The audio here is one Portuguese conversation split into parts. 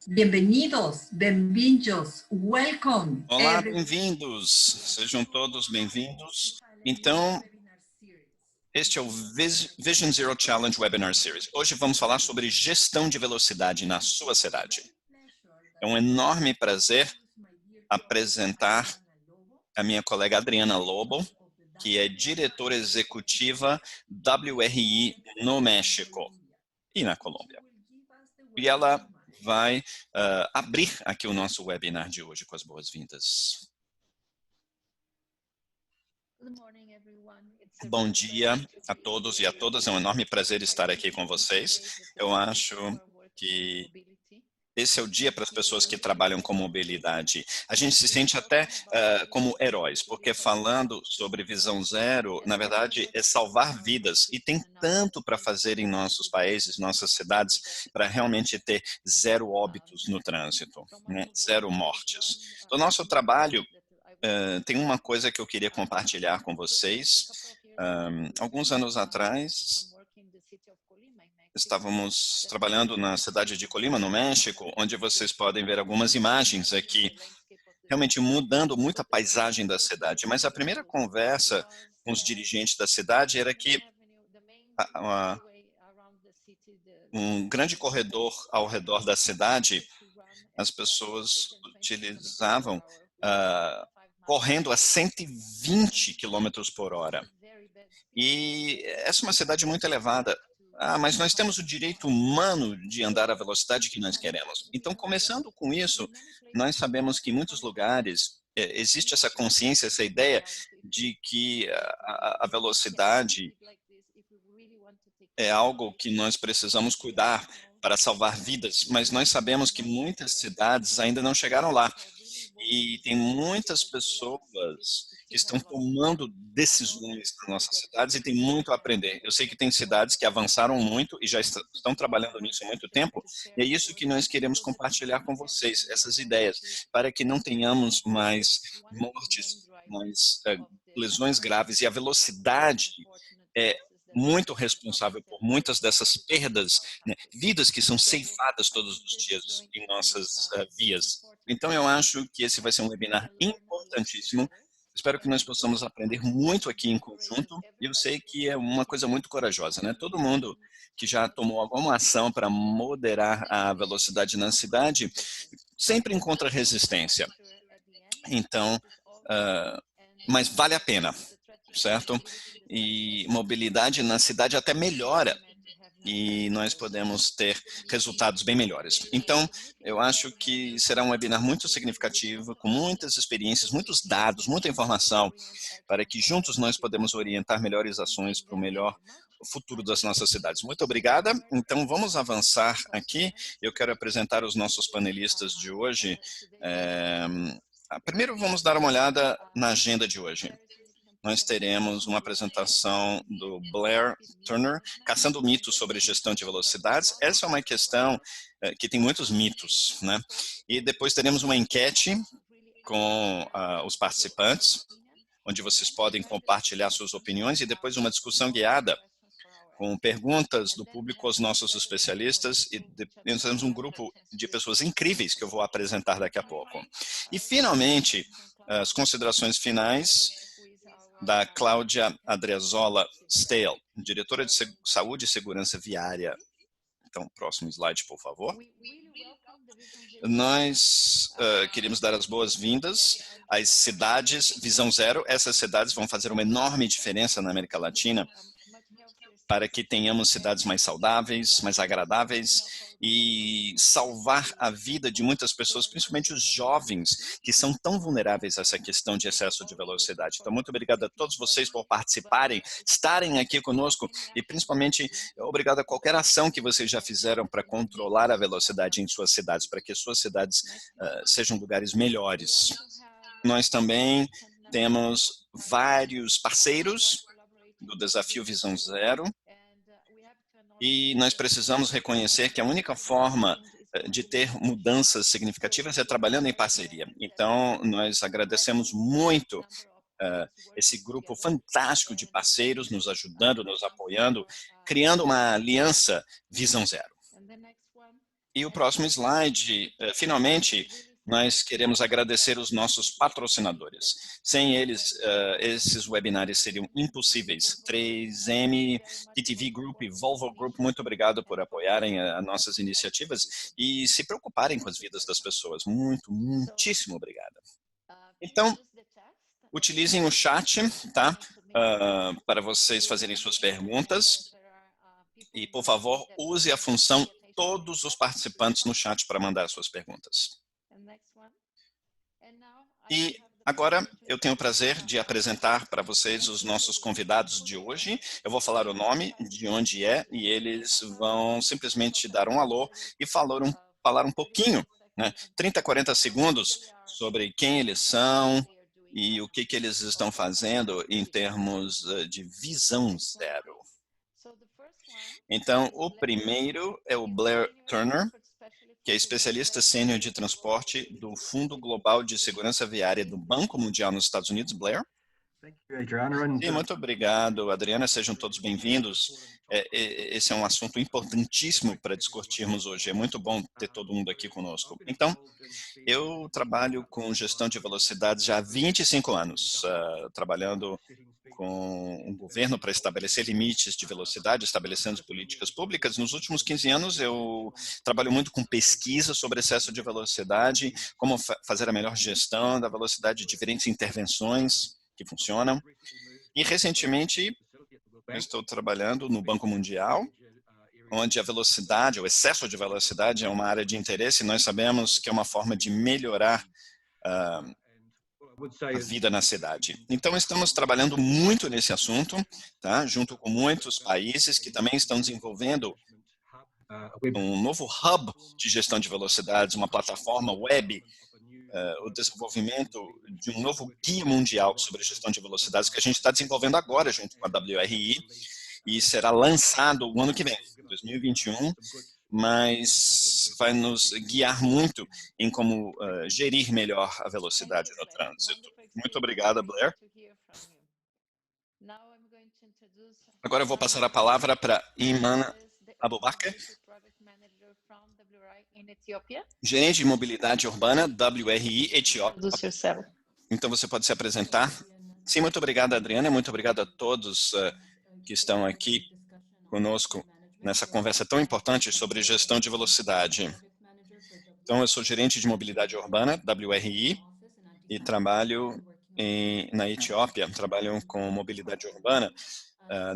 Bienvenidos, bem-vindos, welcome. Olá, bem-vindos. Sejam todos bem-vindos. Então, este é o Vision Zero Challenge Webinar Series. Hoje vamos falar sobre gestão de velocidade na sua cidade. É um enorme prazer apresentar a minha colega Adriana Lobo, que é diretora executiva WRI no México e na Colômbia. E ela vai abrir aqui o nosso webinar de hoje com as boas-vindas. Bom dia a todos e a todas, é um enorme prazer estar aqui com vocês. Eu acho que esse é o dia para as pessoas que trabalham com mobilidade. A gente se sente até como heróis, porque falando sobre visão zero, na verdade, é salvar vidas. E tem tanto para fazer em nossos países, nossas cidades, para realmente ter zero óbitos no trânsito, né? Zero mortes. Do nosso trabalho, tem uma coisa que eu queria compartilhar com vocês. Alguns anos atrás, estávamos trabalhando na cidade de Colima, no México, onde vocês podem ver algumas imagens aqui, realmente mudando muito a paisagem da cidade. Mas a primeira conversa com os dirigentes da cidade era que um grande corredor ao redor da cidade, as pessoas utilizavam correndo a 120 km por hora. E essa é uma cidade muito elevada. Mas nós temos o direito humano de andar à velocidade que nós queremos. Então, começando com isso, nós sabemos que em muitos lugares existe essa consciência, essa ideia de que a velocidade é algo que nós precisamos cuidar para salvar vidas, mas nós sabemos que muitas cidades ainda não chegaram lá. E tem muitas pessoas que estão tomando decisões nas nossas cidades e tem muito a aprender. Eu sei que tem cidades que avançaram muito e já estão trabalhando nisso há muito tempo, e é isso que nós queremos compartilhar com vocês, essas ideias, para que não tenhamos mais mortes, mais lesões graves, e a velocidade é muito responsável por muitas dessas perdas, né, vidas que são ceifadas todos os dias em nossas vias. Então, eu acho que esse vai ser um webinar importantíssimo. Espero que nós possamos aprender muito aqui em conjunto. E eu sei que é uma coisa muito corajosa, né? Todo mundo que já tomou alguma ação para moderar a velocidade na cidade sempre encontra resistência. Então, mas vale a pena, certo? E mobilidade na cidade até melhora e nós podemos ter resultados bem melhores. Então, eu acho que será um webinar muito significativo, com muitas experiências, muitos dados, muita informação, para que juntos nós podemos orientar melhores ações para o melhor futuro das nossas cidades. Muito obrigada. Então, vamos avançar aqui. Eu quero apresentar os nossos panelistas de hoje. Primeiro, vamos dar uma olhada na agenda de hoje. Nós teremos uma apresentação do Blair Turner, caçando mitos sobre gestão de velocidades. Essa é uma questão que tem muitos mitos, né? E depois teremos uma enquete com os participantes, onde vocês podem compartilhar suas opiniões, e depois uma discussão guiada com perguntas do público aos nossos especialistas, e nós temos um grupo de pessoas incríveis que eu vou apresentar daqui a pouco. E, finalmente, as considerações finais da Cláudia Adriazola Stale, diretora de Saúde e Segurança Viária. Então, próximo slide, por favor. Nós queremos dar as boas-vindas às cidades Visão Zero. Essas cidades vão fazer uma enorme diferença na América Latina para que tenhamos cidades mais saudáveis, mais agradáveis e salvar a vida de muitas pessoas, principalmente os jovens, que são tão vulneráveis a essa questão de excesso de velocidade. Então, muito obrigado a todos vocês por participarem, estarem aqui conosco e, principalmente, obrigado a qualquer ação que vocês já fizeram para controlar a velocidade em suas cidades, para que suas cidades sejam lugares melhores. Nós também temos vários parceiros do Desafio Visão Zero, e nós precisamos reconhecer que a única forma de ter mudanças significativas é trabalhando em parceria. Então, nós agradecemos muito esse grupo fantástico de parceiros nos ajudando, nos apoiando, criando uma aliança Visão Zero. E o próximo slide, finalmente, nós queremos agradecer os nossos patrocinadores. Sem eles, esses webinários seriam impossíveis. 3M, TTV Group e Volvo Group, muito obrigado por apoiarem as nossas iniciativas e se preocuparem com as vidas das pessoas. Muitíssimo obrigado. Então, utilizem o chat, tá? Para vocês fazerem suas perguntas. E, por favor, use a função todos os participantes no chat para mandar suas perguntas. E agora eu tenho o prazer de apresentar para vocês os nossos convidados de hoje. Eu vou falar o nome, de onde é, e eles vão simplesmente dar um alô e falar um pouquinho, né, 30, 40 segundos sobre quem eles são e o que eles estão fazendo em termos de visão zero. Então, o primeiro é o Blair Turner, que é especialista sênior de transporte do Fundo Global de Segurança Viária do Banco Mundial nos Estados Unidos. Blair? Sim, muito obrigado, Adriana. Sejam todos bem-vindos. Esse é um assunto importantíssimo para discutirmos hoje. É muito bom ter todo mundo aqui conosco. Então, eu trabalho com gestão de velocidades já há 25 anos, trabalhando com o governo para estabelecer limites de velocidade, estabelecendo políticas públicas. Nos últimos 15 anos, eu trabalho muito com pesquisa sobre excesso de velocidade, como fazer a melhor gestão da velocidade, diferentes intervenções que funcionam. E, recentemente, eu estou trabalhando no Banco Mundial, onde a velocidade, o excesso de velocidade é uma área de interesse. Nós sabemos que é uma forma de melhorar a vida na cidade. Então, estamos trabalhando muito nesse assunto, tá? Junto com muitos países que também estão desenvolvendo um novo hub de gestão de velocidades, uma plataforma web, o desenvolvimento de um novo guia mundial sobre gestão de velocidades que a gente está desenvolvendo agora junto com a WRI e será lançado o ano que vem, 2021, mas vai nos guiar muito em como gerir melhor a velocidade no trânsito. Muito obrigada, Blair. Agora eu vou passar a palavra para Iman Abubakar, gerente de mobilidade urbana, WRI Etiópia. Então você pode se apresentar. Sim, muito obrigado, Adriana. Muito obrigado a todos que estão aqui conosco nessa conversa tão importante sobre gestão de velocidade. Então, eu sou gerente de mobilidade urbana, WRI, e trabalho na Etiópia, trabalho com mobilidade urbana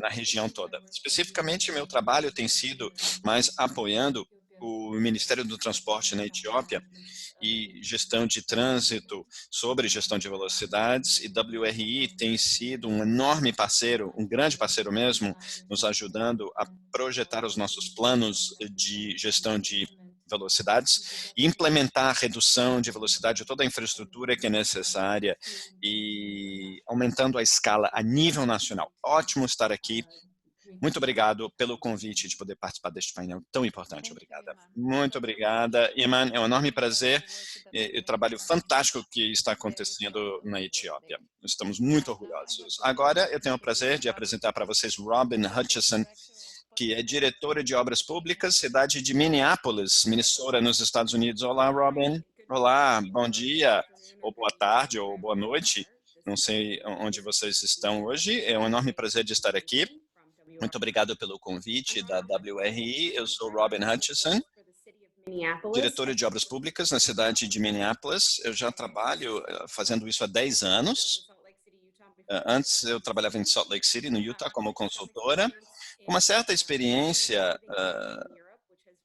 na região toda. Especificamente, meu trabalho tem sido mais apoiando o Ministério do Transporte na Etiópia e gestão de trânsito sobre gestão de velocidades, e WRI tem sido um enorme parceiro, um grande parceiro mesmo, nos ajudando a projetar os nossos planos de gestão de velocidades e implementar a redução de velocidade, toda a infraestrutura que é necessária e aumentando a escala a nível nacional. Ótimo estar aqui. Muito obrigado pelo convite de poder participar deste painel tão importante. Obrigada. Muito obrigada, Iman. É um enorme prazer e o trabalho fantástico que está acontecendo na Etiópia. Estamos muito orgulhosos. Agora, eu tenho o prazer de apresentar para vocês Robin Hutchison, que é diretora de obras públicas, cidade de Minneapolis, Minnesota, nos Estados Unidos. Olá, Robin. Olá, bom dia, ou boa tarde, ou boa noite. Não sei onde vocês estão hoje. É um enorme prazer de estar aqui. Muito obrigado pelo convite da WRI. Eu sou Robin Hutchison, diretora de obras públicas na cidade de Minneapolis. Eu já trabalho fazendo isso há 10 anos. Antes eu trabalhava em Salt Lake City, no Utah, como consultora, com uma certa experiência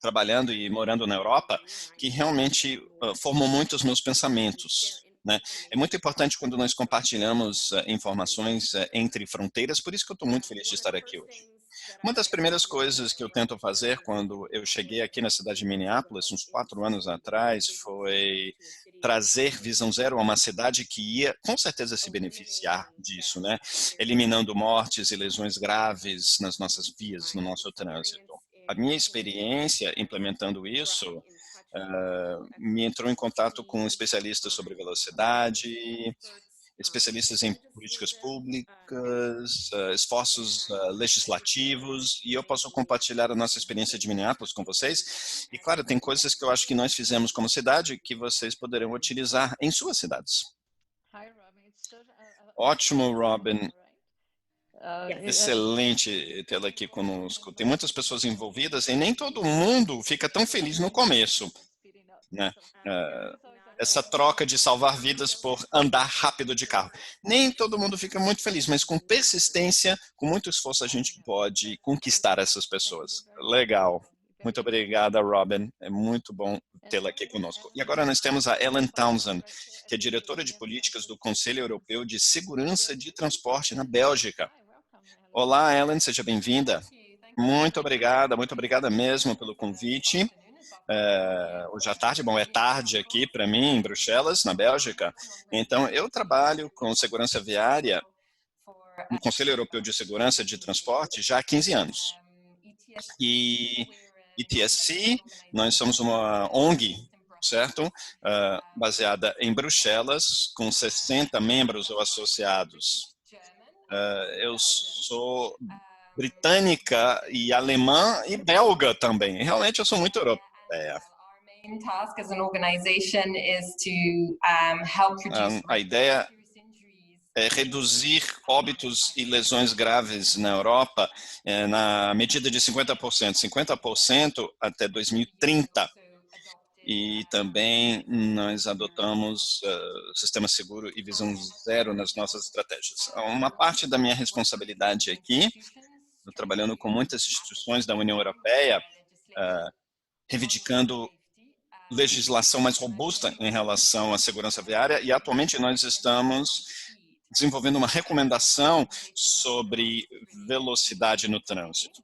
trabalhando e morando na Europa, que realmente formou muito os meus pensamentos. Né? É muito importante quando nós compartilhamos informações entre fronteiras, por isso que eu estou muito feliz de estar aqui hoje. Uma das primeiras coisas que eu tento fazer quando eu cheguei aqui na cidade de Minneapolis, uns 4 anos atrás, foi trazer visão zero a uma cidade que ia, com certeza, se beneficiar disso, né? Eliminando mortes e lesões graves nas nossas vias, no nosso trânsito. A minha experiência implementando isso me entrou em contato com especialistas sobre velocidade especialistas em políticas públicas, esforços legislativos, e eu posso compartilhar a nossa experiência de Minneapolis com vocês. E, claro, tem coisas que eu acho que nós fizemos como cidade que vocês poderão utilizar em suas cidades. Ótimo, Robin. Excelente tê-la aqui conosco. Tem muitas pessoas envolvidas e nem todo mundo fica tão feliz no começo, né? Essa troca de salvar vidas por andar rápido de carro. Nem todo mundo fica muito feliz, mas com persistência, com muito esforço, a gente pode conquistar essas pessoas. Legal. Muito obrigada, Robin. É muito bom tê-la aqui conosco. E agora nós temos a Ellen Townsend, que é diretora de políticas do Conselho Europeu de Segurança de Transporte na Bélgica. Olá, Ellen, seja bem-vinda. Muito obrigada mesmo pelo convite. Hoje à tarde, bom, é tarde aqui para mim, em Bruxelas, na Bélgica. Então, eu trabalho com segurança viária no Conselho Europeu de Segurança de Transporte já há 15 anos. E ETSC, nós somos uma ONG, certo? Baseada em Bruxelas, com 60 membros ou associados. Eu sou britânica e alemã e belga também. Realmente eu sou muito europeia. A ideia é reduzir óbitos e lesões graves na Europa na medida de 50% até 2030. E também nós adotamos sistema seguro e visão zero nas nossas estratégias. Uma parte da minha responsabilidade aqui, eu trabalhando com muitas instituições da União Europeia, reivindicando legislação mais robusta em relação à segurança viária, e atualmente nós estamos desenvolvendo uma recomendação sobre velocidade no trânsito.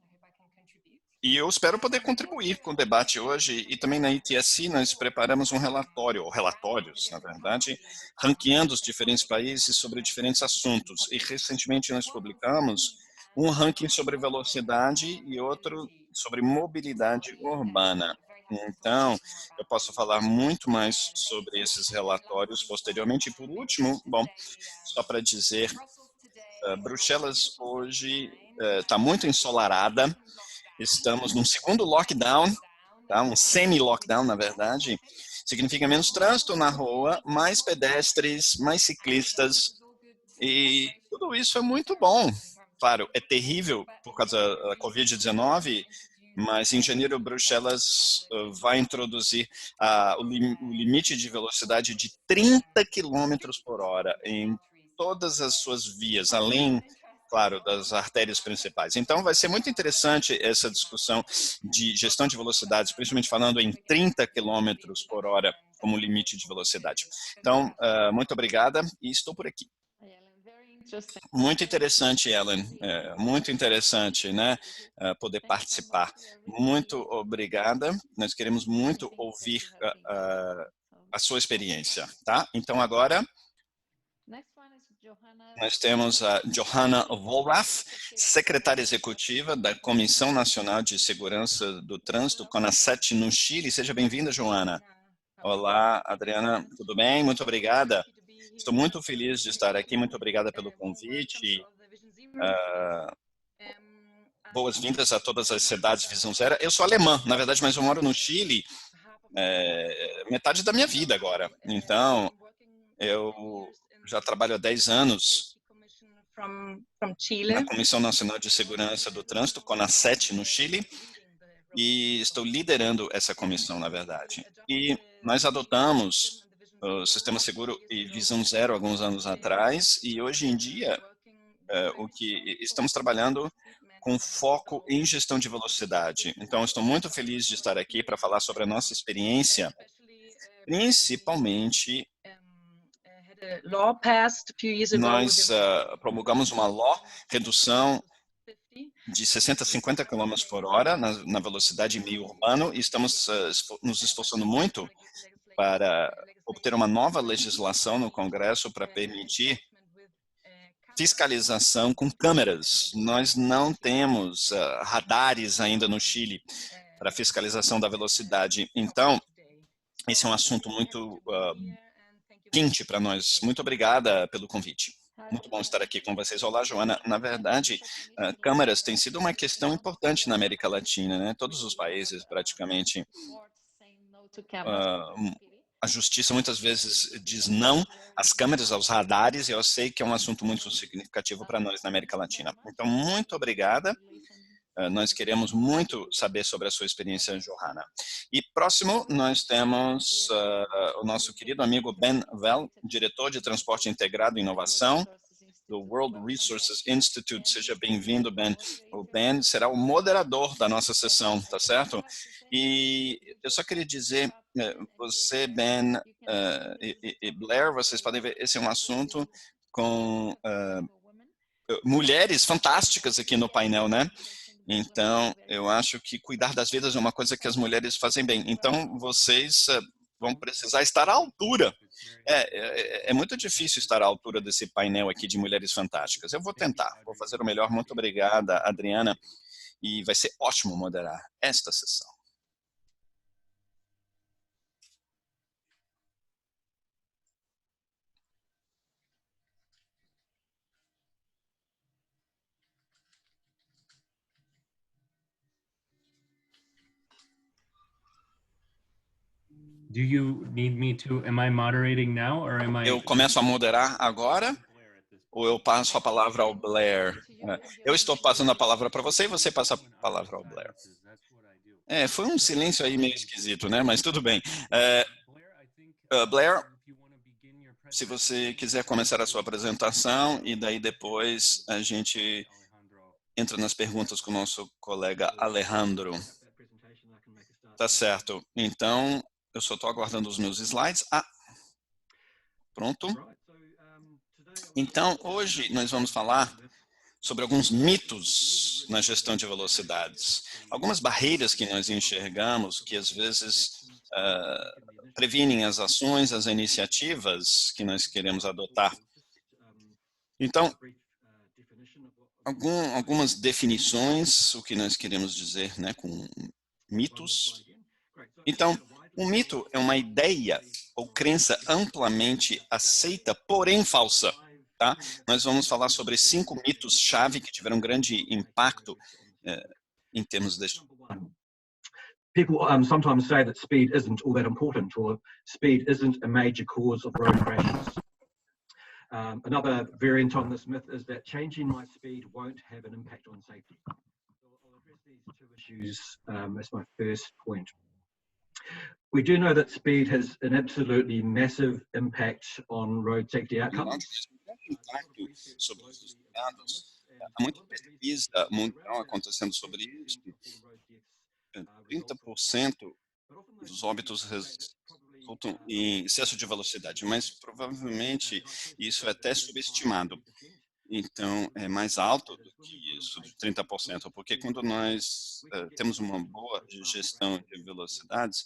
E eu espero poder contribuir com o debate hoje, e também na ETSC nós preparamos um relatório, ou relatórios, na verdade, ranqueando os diferentes países sobre diferentes assuntos. E recentemente nós publicamos um ranking sobre velocidade e outro sobre mobilidade urbana. Então, eu posso falar muito mais sobre esses relatórios posteriormente. E por último, bom, só para dizer, Bruxelas hoje está muito ensolarada. Estamos num segundo lockdown, tá? Um semi-lockdown, na verdade. Significa menos trânsito na rua, mais pedestres, mais ciclistas. E tudo isso é muito bom. Claro, é terrível por causa da Covid-19, mas em janeiro, Bruxelas vai introduzir o limite de velocidade de 30 km por hora em todas as suas vias, além, claro, das artérias principais. Então, vai ser muito interessante essa discussão de gestão de velocidades, principalmente falando em 30 km por hora como limite de velocidade. Então, muito obrigada e estou por aqui. Muito interessante, Ellen. Muito interessante, né? Poder participar. Muito obrigada. Nós queremos muito ouvir a sua experiência, tá? Então, agora nós temos a Johanna Vollraff, secretária executiva da Comissão Nacional de Segurança do Trânsito, CONACET, no Chile. Seja bem-vinda, Johanna. Olá, Adriana, tudo bem? Muito obrigada. Estou muito feliz de estar aqui, muito obrigada pelo convite. Boas-vindas a todas as cidades Visão Zero. Eu sou alemã, na verdade, mas eu moro no Chile metade da minha vida agora. Então, eu já trabalho há 10 anos na Comissão Nacional de Segurança do Trânsito, CONACET, no Chile, e estou liderando essa comissão, na verdade. E nós adotamos o Sistema Seguro e Visão Zero alguns anos atrás, e hoje em dia estamos trabalhando com foco em gestão de velocidade. Então, estou muito feliz de estar aqui para falar sobre a nossa experiência, principalmente nós promulgamos uma law, redução de 60 a 50 km por hora na velocidade meio urbano, e estamos nos esforçando muito para obter uma nova legislação no Congresso para permitir fiscalização com câmeras. Nós não temos radares ainda no Chile para fiscalização da velocidade. Então, esse é um assunto muito 20 para nós. Muito obrigada pelo convite. Muito bom estar aqui com vocês. Olá, Joana. Na verdade, câmaras têm sido uma questão importante na América Latina, né? Todos os países, praticamente, a justiça muitas vezes diz não às câmeras, aos radares, e eu sei que é um assunto muito significativo para nós na América Latina. Então, muito obrigada. Nós queremos muito saber sobre a sua experiência, Johanna. E próximo, nós temos o nosso querido amigo Ben Vell, diretor de Transporte Integrado e Inovação do World Resources Institute. Seja bem-vindo, Ben. O Ben será o moderador da nossa sessão, tá certo? E eu só queria dizer, você, Ben e Blair, vocês podem ver, esse é um assunto com mulheres fantásticas aqui no painel, né? Então, eu acho que cuidar das vidas é uma coisa que as mulheres fazem bem. Então, vocês vão precisar estar à altura. É muito difícil estar à altura desse painel aqui de mulheres fantásticas. Eu vou tentar, vou fazer o melhor. Muito obrigada, Adriana. E vai ser ótimo moderar esta sessão. Do you need me to, am I moderating now or am I? Eu começo a moderar agora ou eu passo a palavra ao Blair? Eu estou passando a palavra para você e você passa a palavra ao Blair. Foi um silêncio aí meio esquisito, né? Mas tudo bem. Blair, se você quiser começar a sua apresentação e daí depois a gente entra nas perguntas com o nosso colega Alejandro. Tá certo. Então, eu só estou aguardando os meus slides. Pronto. Então, hoje nós vamos falar sobre alguns mitos na gestão de velocidades. Algumas barreiras que nós enxergamos que às vezes previnem as ações, as iniciativas que nós queremos adotar. Então, algumas definições, o que nós queremos dizer, né, com mitos. Então, um mito é uma ideia ou crença amplamente aceita, porém falsa. Tá? Nós vamos falar sobre 5 mitos-chave que tiveram grande impacto em termos deste. People sometimes say that speed isn't all that important, or speed isn't a major cause of road crashes. Another variant on this myth is that changing my speed won't have an impact on safety. I'll address these 2 issues as my first point. We do know that speed has an absolutely massive impact on road safety outcomes. Sobre os dados, há muita pesquisa mundial acontecendo sobre isso. 30% dos óbitos resultam em excesso de velocidade, mas provavelmente isso é até subestimado. Então, é mais alto do que isso, de 30%, porque quando nós temos uma boa gestão de velocidades,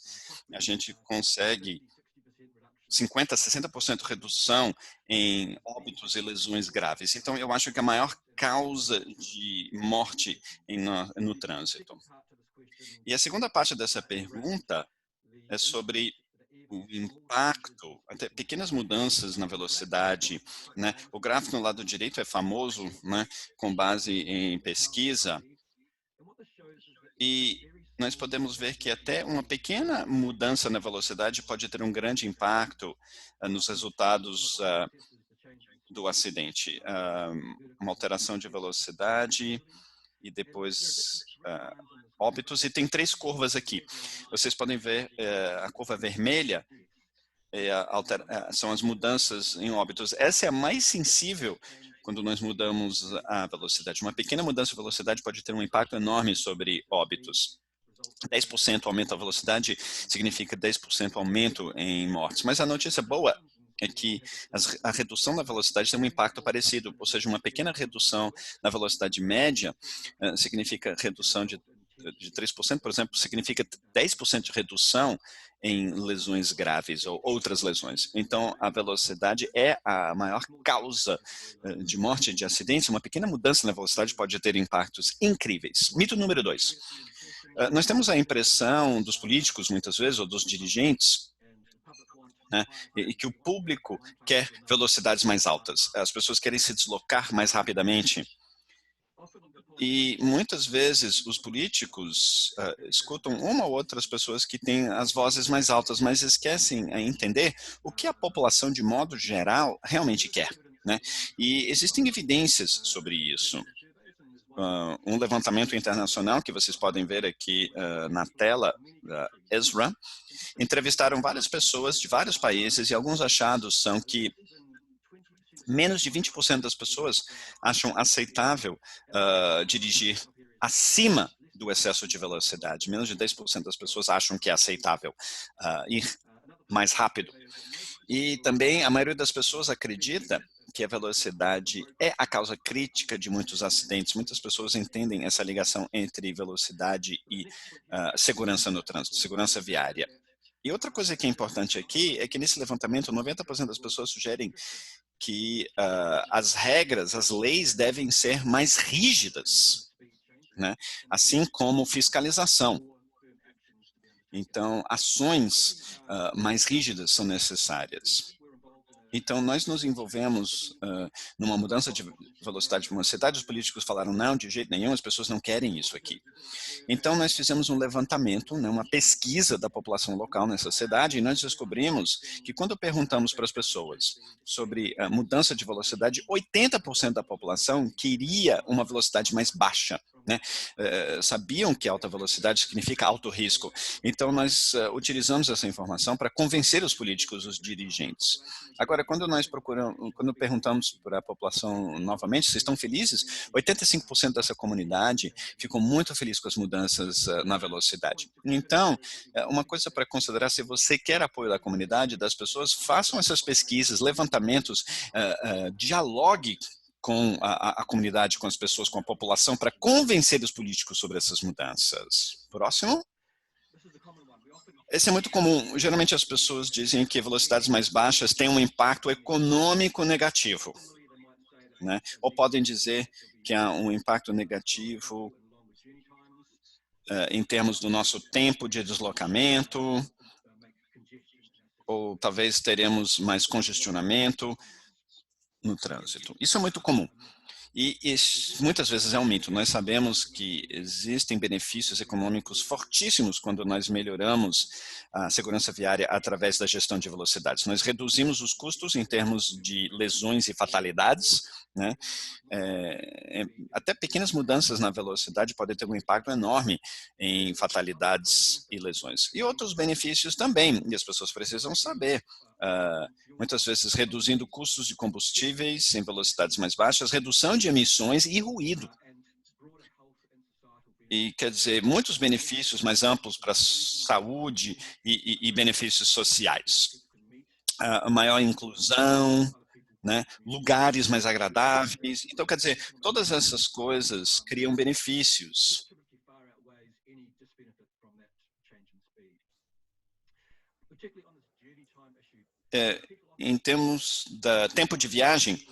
a gente consegue 50% a 60% redução em óbitos e lesões graves. Então, eu acho que a maior causa de morte no trânsito. E a segunda parte dessa pergunta é sobre o impacto, até pequenas mudanças na velocidade, né? O gráfico no lado direito é famoso, né? Com base em pesquisa. E nós podemos ver que até uma pequena mudança na velocidade pode ter um grande impacto nos resultados do acidente. Uma alteração de velocidade e depois óbitos. E tem 3 curvas aqui. Vocês podem ver a curva vermelha são as mudanças em óbitos. Essa é a mais sensível quando nós mudamos a velocidade. Uma pequena mudança de velocidade pode ter um impacto enorme sobre óbitos. 10% aumento da velocidade significa 10% aumento em mortes. Mas a notícia boa é que a redução da velocidade tem um impacto parecido, ou seja, uma pequena redução na velocidade média significa redução de 3%, por exemplo, significa 10% de redução em lesões graves ou outras lesões. Então, a velocidade é a maior causa de morte e de acidentes. Uma pequena mudança na velocidade pode ter impactos incríveis. Mito número 2. Nós temos a impressão dos políticos, muitas vezes, ou dos dirigentes, né? E que o público quer velocidades mais altas. As pessoas querem se deslocar mais rapidamente. E muitas vezes os políticos escutam uma ou outras pessoas que têm as vozes mais altas, mas esquecem a entender o que a população, de modo geral, realmente quer, né? E existem evidências sobre isso. Um levantamento internacional que vocês podem ver aqui na tela, Ezra, entrevistaram várias pessoas de vários países e alguns achados são que menos de 20% das pessoas acham aceitável dirigir acima do excesso de velocidade. Menos de 10% das pessoas acham que é aceitável ir mais rápido. E também a maioria das pessoas acredita que a velocidade é a causa crítica de muitos acidentes. Muitas pessoas entendem essa ligação entre velocidade e segurança no trânsito, segurança viária. E outra coisa que é importante aqui é que nesse levantamento 90% das pessoas sugerem que as regras, as leis devem ser mais rígidas, né? Assim como fiscalização. Então, ações mais rígidas são necessárias. Então, nós nos envolvemos numa mudança de velocidade de uma cidade. Os políticos falaram, não, de jeito nenhum, as pessoas não querem isso aqui. Então, nós fizemos um levantamento, né, uma pesquisa da população local nessa cidade, e nós descobrimos que quando perguntamos para as pessoas sobre a mudança de velocidade, 80% da população queria uma velocidade mais baixa, né? Sabiam que alta velocidade significa alto risco. Então, nós utilizamos essa informação para convencer os políticos, os dirigentes. Agora, quando perguntamos para a população novamente, vocês estão felizes? 85% dessa comunidade ficou muito feliz com as mudanças na velocidade. Então, uma coisa para considerar, se você quer apoio da comunidade, das pessoas, façam essas pesquisas, levantamentos, dialogue com a comunidade, com as pessoas, com a população, para convencer os políticos sobre essas mudanças. Próximo. Esse é muito comum. Geralmente as pessoas dizem que velocidades mais baixas têm um impacto econômico negativo, né? Ou podem dizer que há um impacto negativo em termos do nosso tempo de deslocamento, ou talvez teremos mais congestionamento no trânsito. Isso é muito comum. E muitas vezes é um mito. Nós sabemos que existem benefícios econômicos fortíssimos quando nós melhoramos a segurança viária através da gestão de velocidades. Nós reduzimos os custos em termos de lesões e fatalidades, né? Até pequenas mudanças na velocidade podem ter um impacto enorme em fatalidades e lesões. E outros benefícios também, e as pessoas precisam saber. Muitas vezes reduzindo custos de combustíveis em velocidades mais baixas, redução de emissões e ruído. E quer dizer, muitos benefícios mais amplos para a saúde e benefícios sociais. Maior inclusão, né? Lugares mais agradáveis. Então, quer dizer, todas essas coisas criam benefícios. Em termos da tempo de viagem,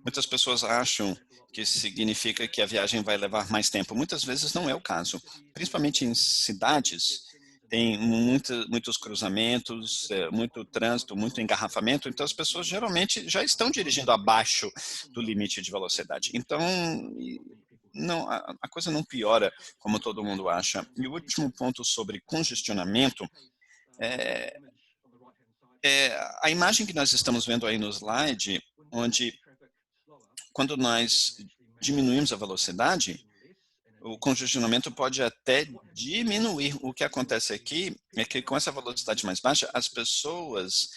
muitas pessoas acham que significa que a viagem vai levar mais tempo. Muitas vezes não é o caso. Principalmente em cidades, tem muitos cruzamentos, muito trânsito, muito engarrafamento, então as pessoas geralmente já estão dirigindo abaixo do limite de velocidade. Então, não, a coisa não piora como todo mundo acha. E o último ponto sobre congestionamento a imagem que nós estamos vendo aí no slide, onde quando nós diminuímos a velocidade, o congestionamento pode até diminuir. O que acontece aqui é que com essa velocidade mais baixa, as pessoas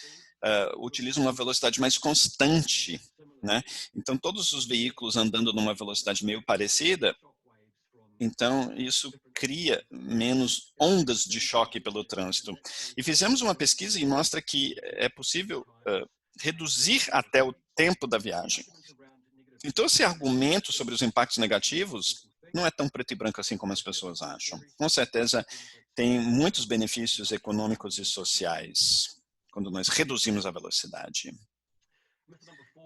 utilizam uma velocidade mais constante, né? Então, todos os veículos andando numa velocidade meio parecida, então isso cria menos ondas de choque pelo trânsito. E fizemos uma pesquisa e mostra que é possível reduzir até o tempo da viagem. Então, esse argumento sobre os impactos negativos não é tão preto e branco assim como as pessoas acham. Com certeza, tem muitos benefícios econômicos e sociais quando nós reduzimos a velocidade.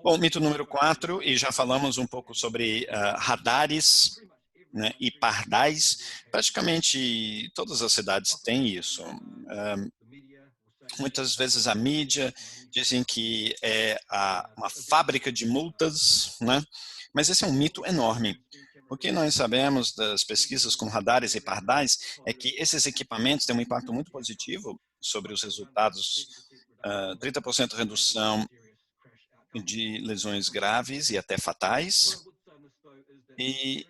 Bom, mito número 4, e já falamos um pouco sobre radares, né, e pardais. Praticamente todas as cidades têm isso. Muitas vezes a mídia dizem que é uma fábrica de multas, né? Mas esse é um mito enorme. O que nós sabemos das pesquisas com radares e pardais é que esses equipamentos têm um impacto muito positivo sobre os resultados, 30% redução de lesões graves e até fatais. E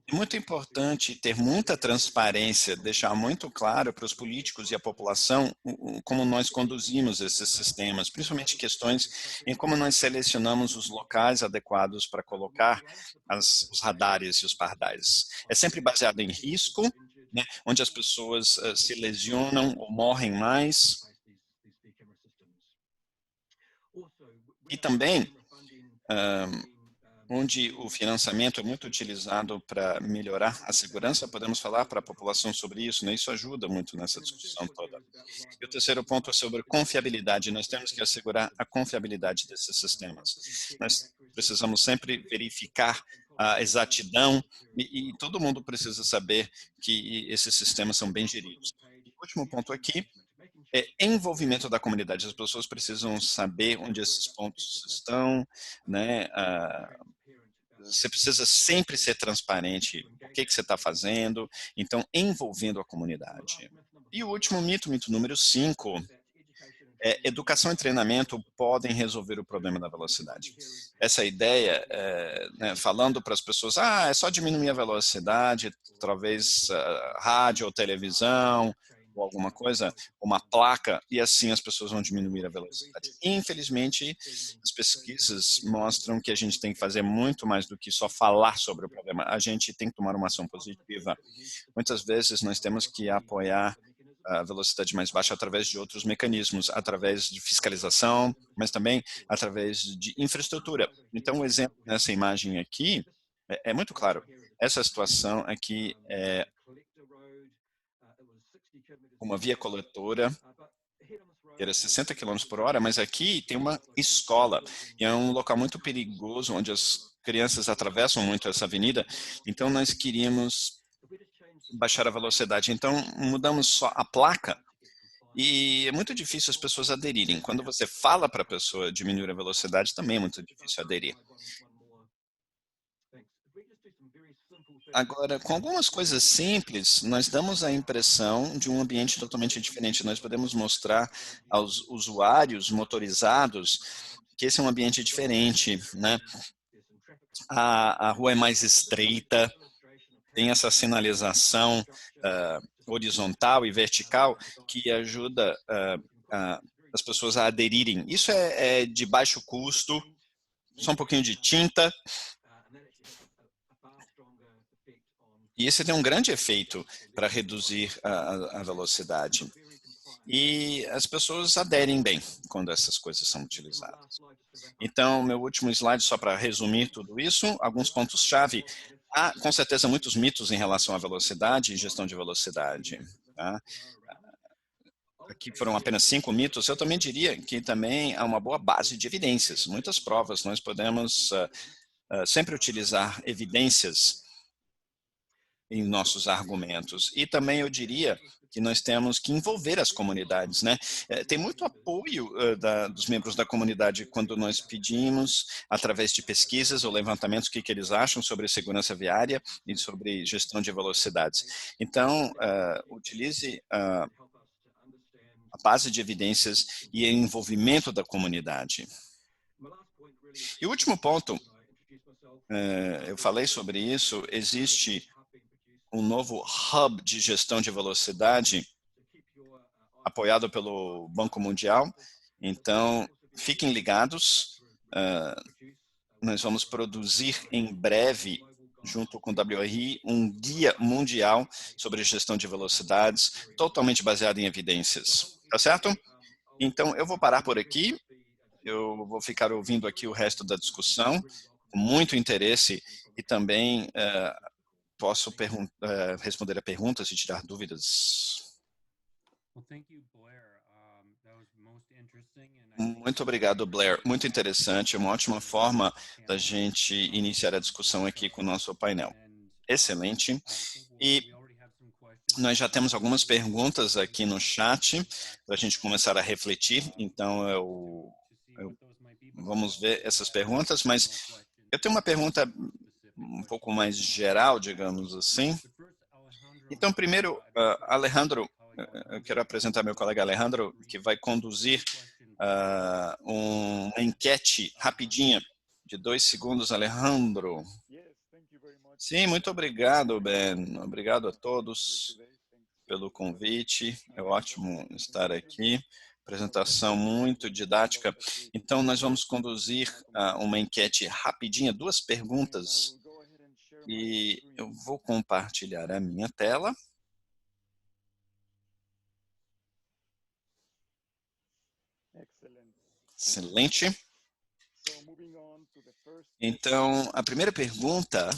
é muito importante ter muita transparência, deixar muito claro para os políticos e a população como nós conduzimos esses sistemas, principalmente questões em como nós selecionamos os locais adequados para colocar os radares e os pardais. É sempre baseado em risco, né, onde as pessoas se lesionam ou morrem mais. E também onde o financiamento é muito utilizado para melhorar a segurança, podemos falar para a população sobre isso, né? Isso ajuda muito nessa discussão toda. E o terceiro ponto é sobre confiabilidade. Nós temos que assegurar a confiabilidade desses sistemas. Nós precisamos sempre verificar a exatidão e todo mundo precisa saber que esses sistemas são bem geridos. E o último ponto aqui é envolvimento da comunidade. As pessoas precisam saber onde esses pontos estão, né? Você precisa sempre ser transparente, o que você está fazendo, então envolvendo a comunidade. E o último mito, mito número 5, educação e treinamento podem resolver o problema da velocidade. Essa ideia, né, falando para as pessoas, é só diminuir a velocidade, talvez rádio ou televisão, ou alguma coisa, uma placa, e assim as pessoas vão diminuir a velocidade. Infelizmente, as pesquisas mostram que a gente tem que fazer muito mais do que só falar sobre o problema. A gente tem que tomar uma ação positiva. Muitas vezes nós temos que apoiar a velocidade mais baixa através de outros mecanismos, através de fiscalização, mas também através de infraestrutura. Então, o exemplo nessa imagem aqui é muito claro. Essa situação aqui é uma via coletora, que era 60 km por hora, mas aqui tem uma escola, e é um local muito perigoso, onde as crianças atravessam muito essa avenida, então nós queríamos baixar a velocidade, então mudamos só a placa, e é muito difícil as pessoas aderirem. Quando você fala para a pessoa diminuir a velocidade, também é muito difícil aderir. Agora, com algumas coisas simples, nós damos a impressão de um ambiente totalmente diferente. Nós podemos mostrar aos usuários motorizados que esse é um ambiente diferente, né? A rua é mais estreita, tem essa sinalização horizontal e vertical que ajuda as pessoas a aderirem. Isso é de baixo custo, só um pouquinho de tinta. E esse tem um grande efeito para reduzir a velocidade. E as pessoas aderem bem quando essas coisas são utilizadas. Então, meu último slide, só para resumir tudo isso, alguns pontos-chave. Há, com certeza, muitos mitos em relação à velocidade e gestão de velocidade. Tá? Aqui foram apenas 5 mitos. Eu também diria que também há uma boa base de evidências, muitas provas. Nós podemos sempre utilizar evidências em nossos argumentos. E também eu diria que nós temos que envolver as comunidades, né? Tem muito apoio dos membros da comunidade quando nós pedimos, através de pesquisas ou levantamentos, o que eles acham sobre segurança viária e sobre gestão de velocidades. Então, utilize a base de evidências e o envolvimento da comunidade. E o último ponto, eu falei sobre isso, existe um novo hub de gestão de velocidade apoiado pelo Banco Mundial. Então, fiquem ligados. Nós vamos produzir em breve, junto com o WRI, um guia mundial sobre gestão de velocidades, totalmente baseado em evidências. Tá certo? Então, eu vou parar por aqui. Eu vou ficar ouvindo aqui o resto da discussão, com muito interesse, e também posso responder a perguntas e tirar dúvidas. Muito obrigado, Blair. Muito interessante, uma ótima forma da gente iniciar a discussão aqui com o nosso painel. Excelente. E Nós já temos algumas perguntas aqui no chat para a gente começar a refletir, então vamos ver essas perguntas, mas eu tenho uma pergunta um pouco mais geral, digamos assim. Então, primeiro, Alejandro, eu quero apresentar meu colega Alejandro, que vai conduzir uma enquete rapidinha, de 2 segundos, Alejandro. Sim, muito obrigado, Ben. Obrigado a todos pelo convite. É ótimo estar aqui. Apresentação muito didática. Então, nós vamos conduzir uma enquete rapidinha, 2 perguntas. E eu vou compartilhar a minha tela. Excelente. Então, a primeira pergunta,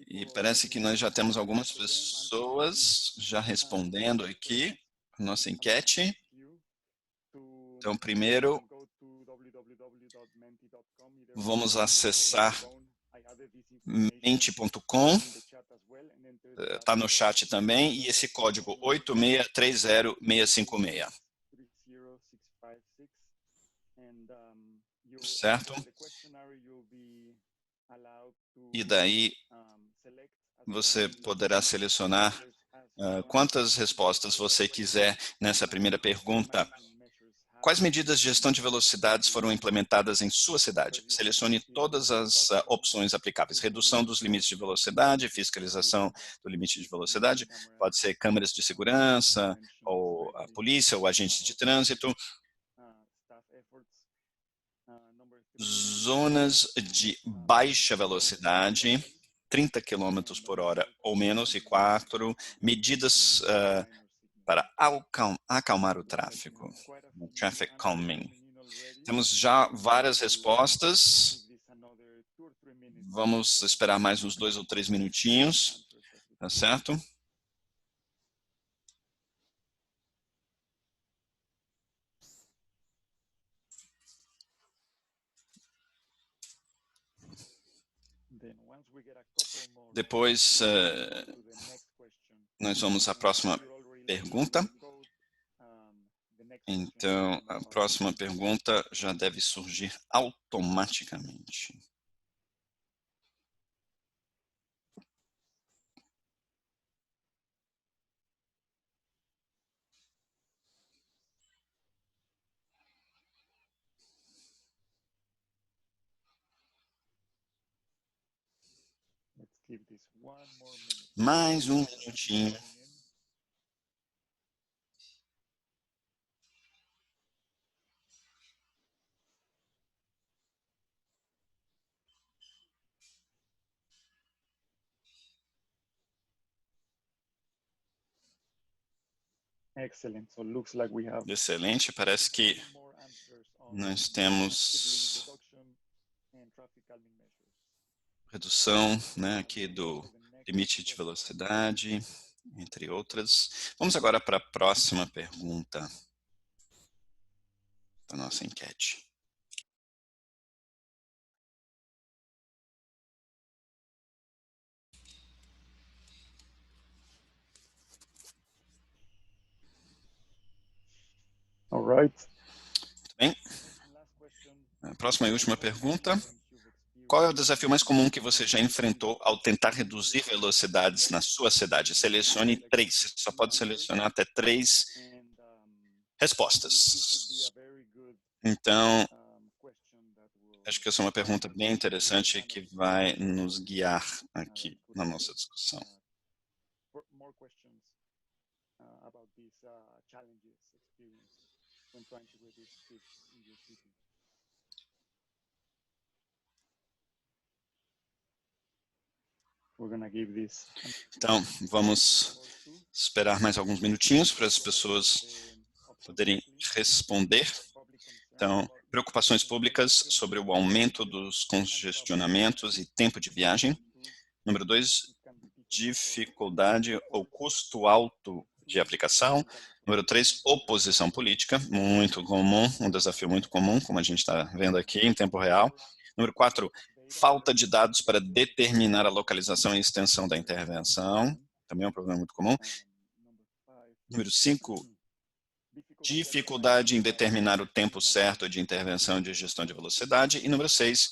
e parece que nós já temos algumas pessoas já respondendo aqui a nossa enquete. Então, primeiro, vamos acessar menti.com, está no chat também, e esse código 8630656. Certo? E daí você poderá selecionar quantas respostas você quiser nessa primeira pergunta. Quais medidas de gestão de velocidades foram implementadas em sua cidade? Selecione todas as opções aplicáveis. Redução dos limites de velocidade, fiscalização do limite de velocidade, pode ser câmeras de segurança, ou a polícia, ou agentes de trânsito. Zonas de baixa velocidade, 30 km por hora ou menos, e 4, medidas para acalmar o tráfego, traffic calming. Temos já várias respostas. Vamos esperar mais uns 2 ou 3 minutinhos, tá certo? Depois, nós vamos à próxima pergunta. Então, a próxima pergunta já deve surgir automaticamente. Mais um minutinho. Excelente, parece que nós temos redução, né, aqui do limite de velocidade, entre outras. Vamos agora para a próxima pergunta da nossa enquete. Muito bem. A próxima e última pergunta. Qual é o desafio mais comum que você já enfrentou ao tentar reduzir velocidades na sua cidade? Selecione 3. Só pode selecionar até 3 respostas. Então, acho que essa é uma pergunta bem interessante que vai nos guiar aqui na nossa discussão. Então, vamos esperar mais alguns minutinhos para as pessoas poderem responder. Então, preocupações públicas sobre o aumento dos congestionamentos e tempo de viagem. Número 2, dificuldade ou custo alto de aplicação. Número 3, oposição política, muito comum, um desafio muito comum, como a gente está vendo aqui em tempo real. Número 4, falta de dados para determinar a localização e extensão da intervenção, também é um problema muito comum. Número 5, dificuldade em determinar o tempo certo de intervenção de gestão de velocidade. E número 6,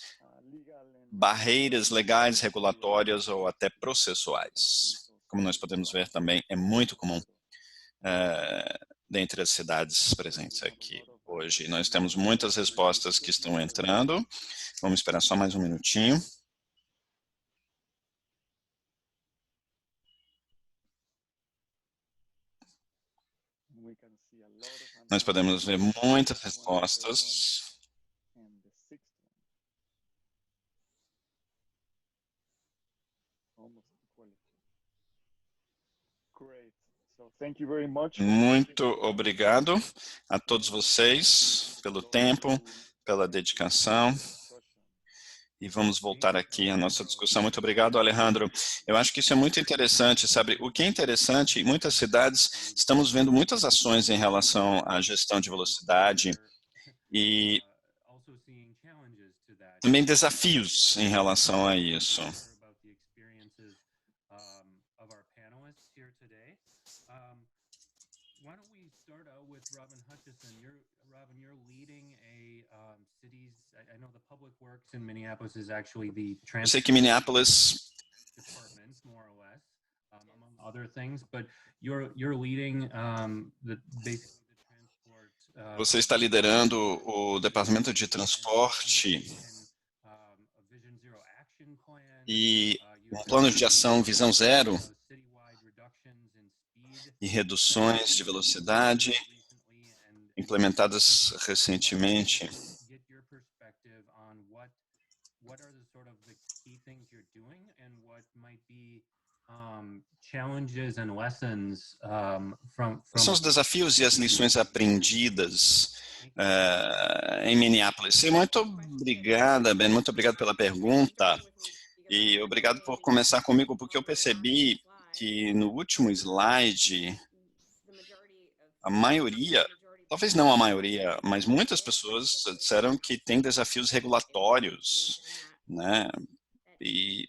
barreiras legais, regulatórias ou até processuais. Como nós podemos ver também, é muito comum dentre as cidades presentes aqui hoje. Nós temos muitas respostas que estão entrando. Vamos esperar só mais um minutinho. Nós podemos ver muitas respostas. Muito obrigado a todos vocês pelo tempo, pela dedicação. E vamos voltar aqui à nossa discussão. Muito obrigado, Alejandro. Eu acho que isso é muito interessante, sabe? O que é interessante, em muitas cidades, estamos vendo muitas ações em relação à gestão de velocidade e também desafios em relação a isso. Eu sei que Minneapolis você está liderando o departamento de transporte e um plano de ação Visão Zero e reduções de velocidade implementadas recentemente. Quais são os desafios e as lições aprendidas em Minneapolis? Sim, muito obrigada, Ben, muito obrigado pela pergunta e obrigado por começar comigo, porque eu percebi que no último slide, a maioria, talvez não a maioria, mas muitas pessoas disseram que tem desafios regulatórios, né? E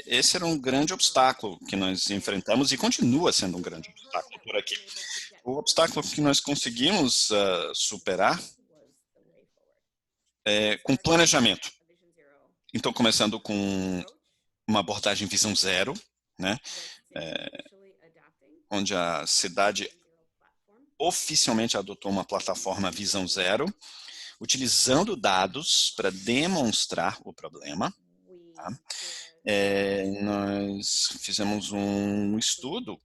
esse era um grande obstáculo que nós enfrentamos e continua sendo um grande obstáculo por aqui. O obstáculo que nós conseguimos superar é com planejamento. Então, começando com uma abordagem Visão Zero, né? Onde a cidade oficialmente adotou uma plataforma Visão Zero, utilizando dados para demonstrar o problema. Tá? Nós fizemos um estudo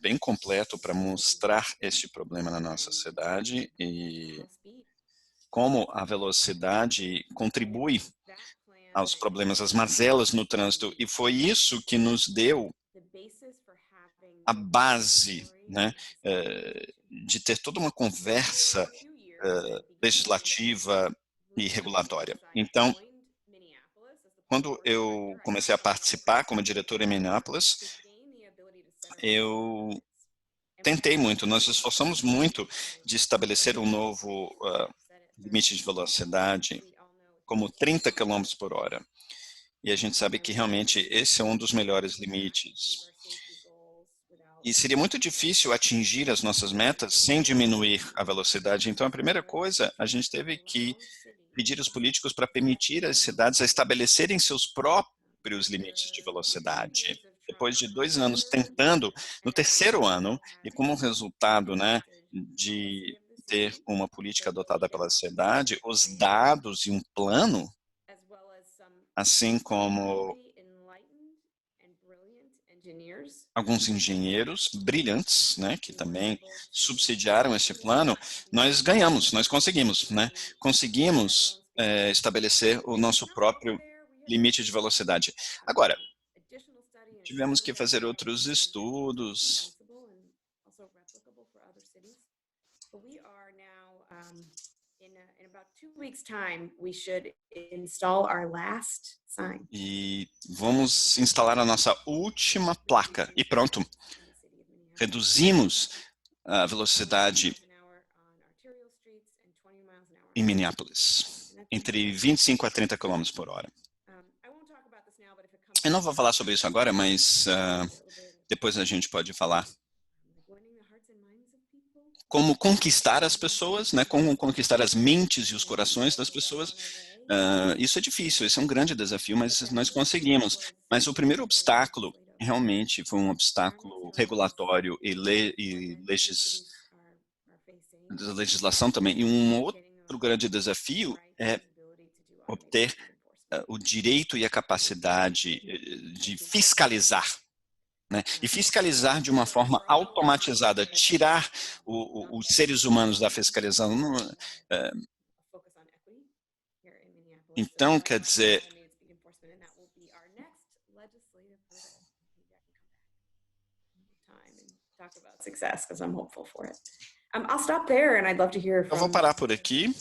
bem completo para mostrar este problema na nossa cidade e como a velocidade contribui aos problemas, às mazelas no trânsito. E foi isso que nos deu a base, né, de ter toda uma conversa legislativa e regulatória. Então, quando eu comecei a participar como diretor em Minneapolis, eu tentei muito, nós esforçamos muito de estabelecer um novo limite de velocidade como 30 km por hora. E a gente sabe que realmente esse é um dos melhores limites. E seria muito difícil atingir as nossas metas sem diminuir a velocidade. Então, a primeira coisa, a gente teve que pedir aos políticos para permitir às cidades a estabelecerem seus próprios limites de velocidade. Depois de 2 anos tentando, no 3º ano, e como resultado, né, de ter uma política adotada pela cidade, os dados e um plano, assim como alguns engenheiros brilhantes, né, que também subsidiaram esse plano, nós ganhamos, nós conseguimos, né? Conseguimos estabelecer o nosso próprio limite de velocidade. Agora, tivemos que fazer outros estudos. E vamos instalar a nossa última placa. E pronto. Reduzimos a velocidade em Minneapolis, entre 25 a 30 km por hora. Eu não vou falar sobre isso agora, mas depois a gente pode falar como conquistar as pessoas, né? Como conquistar as mentes e os corações das pessoas. Isso é difícil, esse é um grande desafio, mas nós conseguimos. Mas o primeiro obstáculo realmente foi um obstáculo regulatório e legislação também. E um outro grande desafio é obter o direito e a capacidade de fiscalizar, né? E fiscalizar de uma forma automatizada, tirar os seres humanos da fiscalização. Então, quer dizer, eu vou parar por aqui.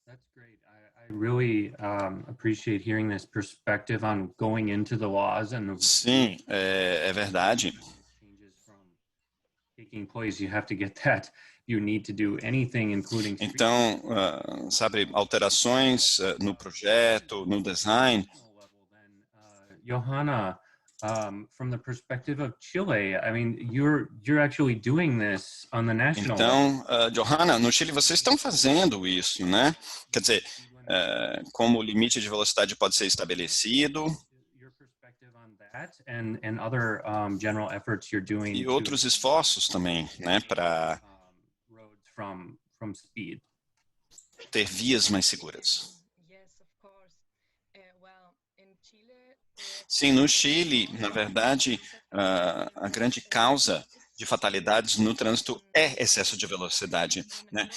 That's great. I really appreciate hearing this perspective on going into the laws and the Sim, é verdade. changes from taking place. You have to get that. You need to do anything, including Então, sabe, alterações no projeto, no design. Johanna, from the perspective of Chile, I mean, you're actually doing this on the national level. Então, Johanna, no Chile vocês estão fazendo isso, né? Quer dizer, como o limite de velocidade pode ser estabelecido. Your perspective on that and other general efforts you're doing E to, outros esforços também, né, para roads from speed. ter vias mais seguras. Sim, no Chile, na verdade, a grande causa de fatalidades no trânsito é excesso de velocidade, né?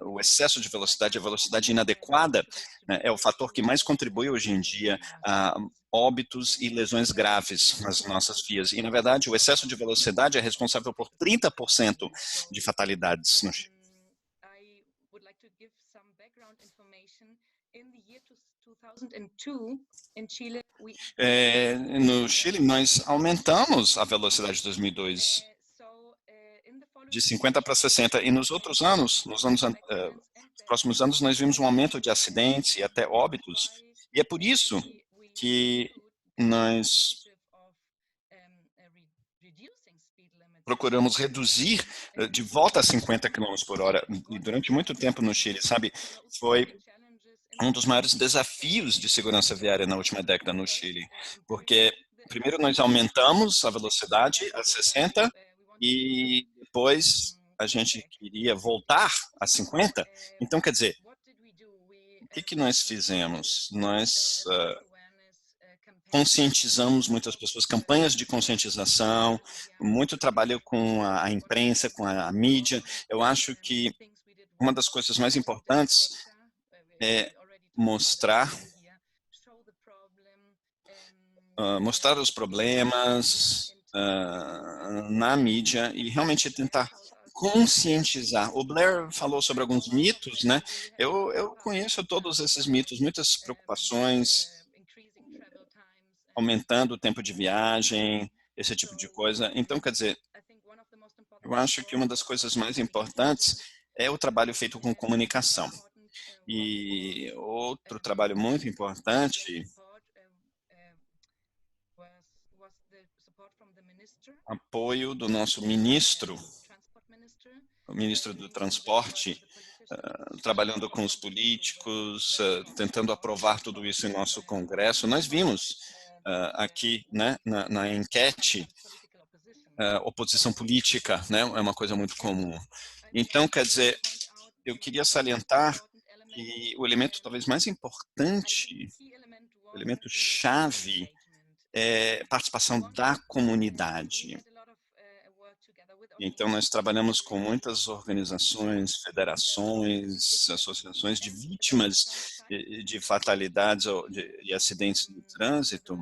O excesso de velocidade, a velocidade inadequada, né, é o fator que mais contribui hoje em dia a óbitos e lesões graves nas nossas vias. E, na verdade, o excesso de velocidade é responsável por 30% de fatalidades no Chile. I would like to give some background information. In the year 2002, in Chile, No Chile, nós aumentamos a velocidade de 2002 de 50 para 60. E nos outros anos, nos próximos anos, nós vimos um aumento de acidentes e até óbitos. E é por isso que nós procuramos reduzir de volta a 50 km por hora. E durante muito tempo no Chile, sabe, foi um dos maiores desafios de segurança viária na última década no Chile. Porque, primeiro, nós aumentamos a velocidade a 60 e depois a gente queria voltar a 50. Então, quer dizer, o que nós fizemos? Nós conscientizamos muitas pessoas, campanhas de conscientização, muito trabalho com a imprensa, com a mídia. Eu acho que uma das coisas mais importantes é mostrar os problemas na mídia e realmente tentar conscientizar. O Blair falou sobre alguns mitos, né? Eu conheço todos esses mitos, muitas preocupações, aumentando o tempo de viagem, esse tipo de coisa. Então, quer dizer, eu acho que uma das coisas mais importantes é o trabalho feito com comunicação. E outro trabalho muito importante, apoio do nosso ministro, o ministro do Transporte, trabalhando com os políticos, tentando aprovar tudo isso em nosso Congresso. Nós vimos aqui, né, na enquete, oposição política, né, é uma coisa muito comum. Então, quer dizer, eu queria salientar que o elemento talvez mais importante, o elemento chave, é a participação da comunidade. Então, nós trabalhamos com muitas organizações, federações, associações de vítimas de fatalidades e acidentes de trânsito,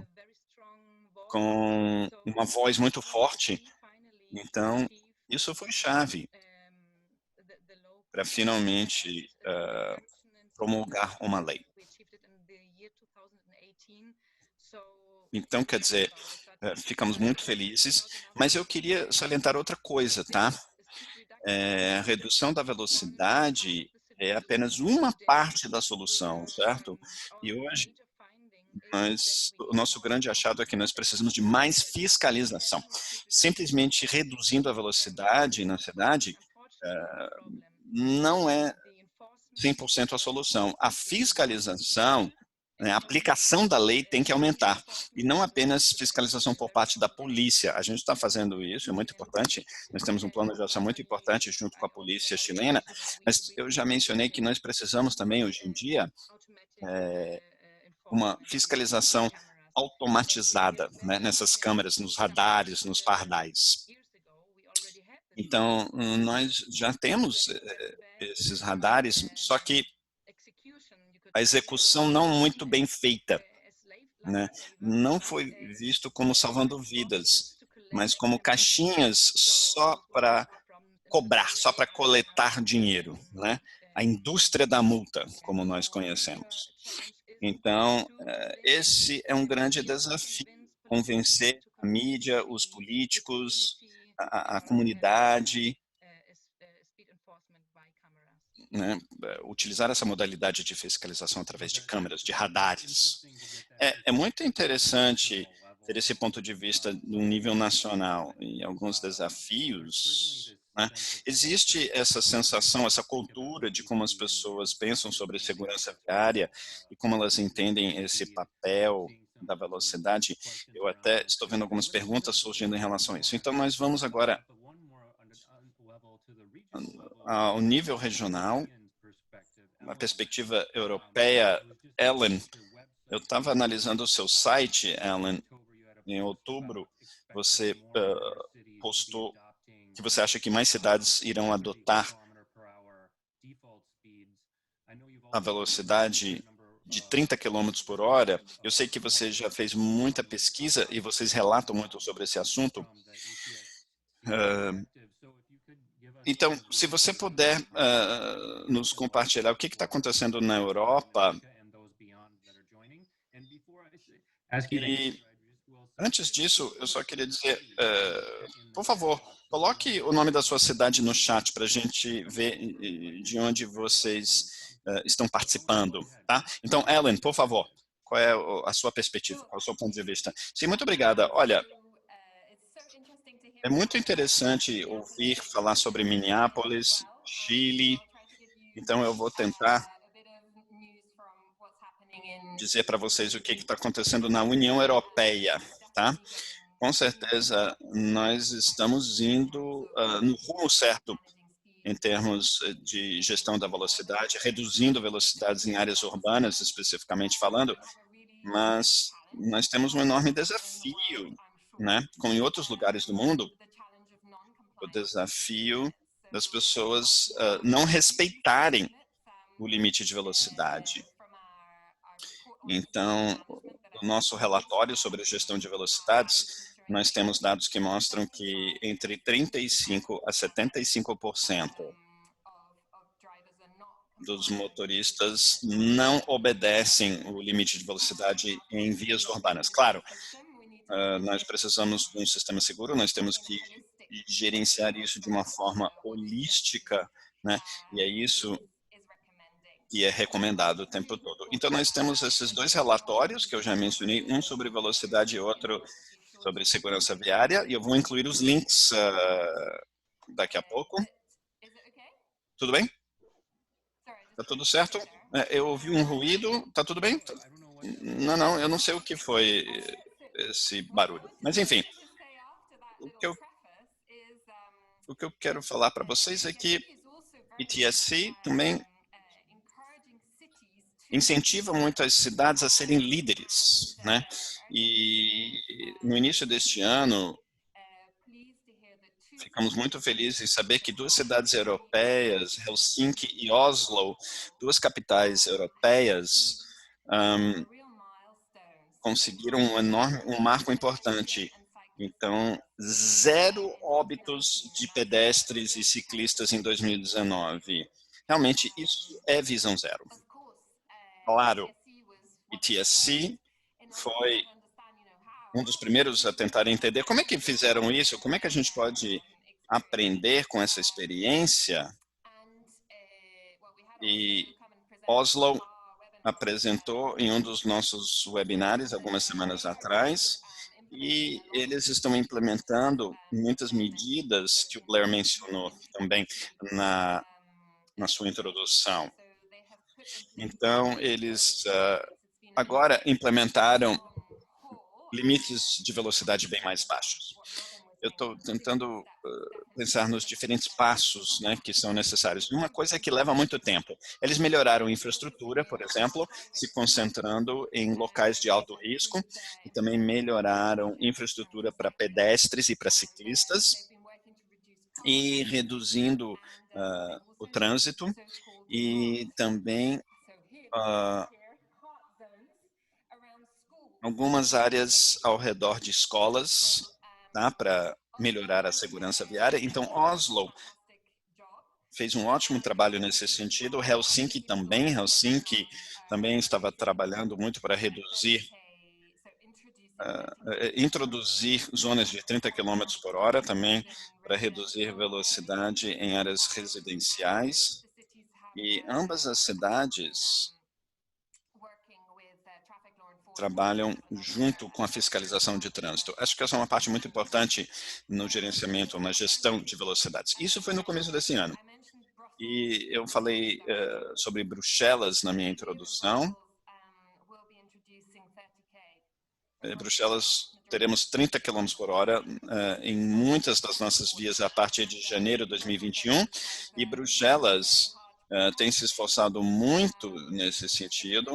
com uma voz muito forte. Então, isso foi chave para finalmente promulgar uma lei. Então, quer dizer, ficamos muito felizes, mas eu queria salientar outra coisa, tá? A redução da velocidade é apenas uma parte da solução, certo? E hoje, o nosso grande achado é que nós precisamos de mais fiscalização. Simplesmente reduzindo a velocidade na cidade não é 100% a solução. A fiscalização, a aplicação da lei tem que aumentar. E não apenas fiscalização por parte da polícia. A gente está fazendo isso, é muito importante. Nós temos um plano de ação muito importante junto com a polícia chilena. Mas eu já mencionei que nós precisamos também, hoje em dia, uma fiscalização automatizada, né, nessas câmeras, nos radares, nos pardais. Então, nós já temos esses radares, só que a execução não muito bem feita, né? Não foi visto como salvando vidas, mas como caixinhas só para cobrar, só para coletar dinheiro, né? A indústria da multa, como nós conhecemos. Então, esse é um grande desafio, convencer a mídia, os políticos, a comunidade, né, utilizar essa modalidade de fiscalização através de câmeras, de radares. É muito interessante ter esse ponto de vista no nível nacional e alguns desafios. Né? Existe essa sensação, essa cultura de como as pessoas pensam sobre segurança viária e como elas entendem esse papel da velocidade. Eu até estou vendo algumas perguntas surgindo em relação a isso. Então, nós vamos agora ao nível regional, uma perspectiva europeia. Ellen, eu estava analisando o seu site, Ellen, em outubro, você postou que você acha que mais cidades irão adotar a velocidade de 30 km por hora. Eu sei que você já fez muita pesquisa e vocês relatam muito sobre esse assunto. Então, se você puder nos compartilhar o que está acontecendo na Europa. E antes disso, eu só queria dizer, por favor, coloque o nome da sua cidade no chat para a gente ver de onde vocês estão participando, tá? Então, Ellen, por favor, qual é a sua perspectiva, qual é o seu ponto de vista? Sim, muito obrigada. Olha, é muito interessante ouvir falar sobre Minneapolis, Chile. Então, eu vou tentar dizer para vocês o que está acontecendo na União Europeia, tá? Com certeza, nós estamos indo no rumo certo em termos de gestão da velocidade, reduzindo velocidades em áreas urbanas, especificamente falando, mas nós temos um enorme desafio, né? Como em outros lugares do mundo, o desafio das pessoas não respeitarem o limite de velocidade. Então, o nosso relatório sobre a gestão de velocidades, nós temos dados que mostram que entre 35% a 75% dos motoristas não obedecem o limite de velocidade em vias urbanas. Claro, nós precisamos de um sistema seguro, nós temos que gerenciar isso de uma forma holística, né? E é isso que é recomendado o tempo todo. Então, nós temos esses dois relatórios que eu já mencionei, um sobre velocidade e outro sobre segurança viária, e eu vou incluir os links daqui a pouco. Tudo bem? Tá tudo certo? Eu ouvi um ruído, tá tudo bem? Não, eu não sei o que foi esse barulho. Mas, enfim, o que eu quero falar para vocês é que ETSC também incentiva muito as cidades a serem líderes, né? E no início deste ano, ficamos muito felizes em saber que duas cidades europeias, Helsinki e Oslo, duas capitais europeias, conseguiram um marco importante. Então, 0 óbitos de pedestres e ciclistas em 2019. Realmente, isso é visão zero. Claro, ETSC foi um dos primeiros a tentar entender como é que fizeram isso, como é que a gente pode aprender com essa experiência, e Oslo apresentou em um dos nossos webinários algumas semanas atrás, e eles estão implementando muitas medidas que o Blair mencionou também na sua introdução. Então, eles agora implementaram limites de velocidade bem mais baixos. Eu estou tentando pensar nos diferentes passos, né, que são necessários. Uma coisa é que leva muito tempo. Eles melhoraram a infraestrutura, por exemplo, se concentrando em locais de alto risco, e também melhoraram infraestrutura para pedestres e para ciclistas, e reduzindo o trânsito, e também algumas áreas ao redor de escolas, tá, para melhorar a segurança viária. Então, Oslo fez um ótimo trabalho nesse sentido. Helsinki também estava trabalhando muito para reduzir, introduzir zonas de 30 km por hora também, para reduzir velocidade em áreas residenciais. E ambas as cidades trabalham junto com a fiscalização de trânsito. Acho que essa é uma parte muito importante no gerenciamento, na gestão de velocidades. Isso foi no começo desse ano. E eu falei sobre Bruxelas na minha introdução. Bruxelas teremos 30 km por hora em muitas das nossas vias a partir de janeiro de 2021. E Bruxelas tem se esforçado muito nesse sentido.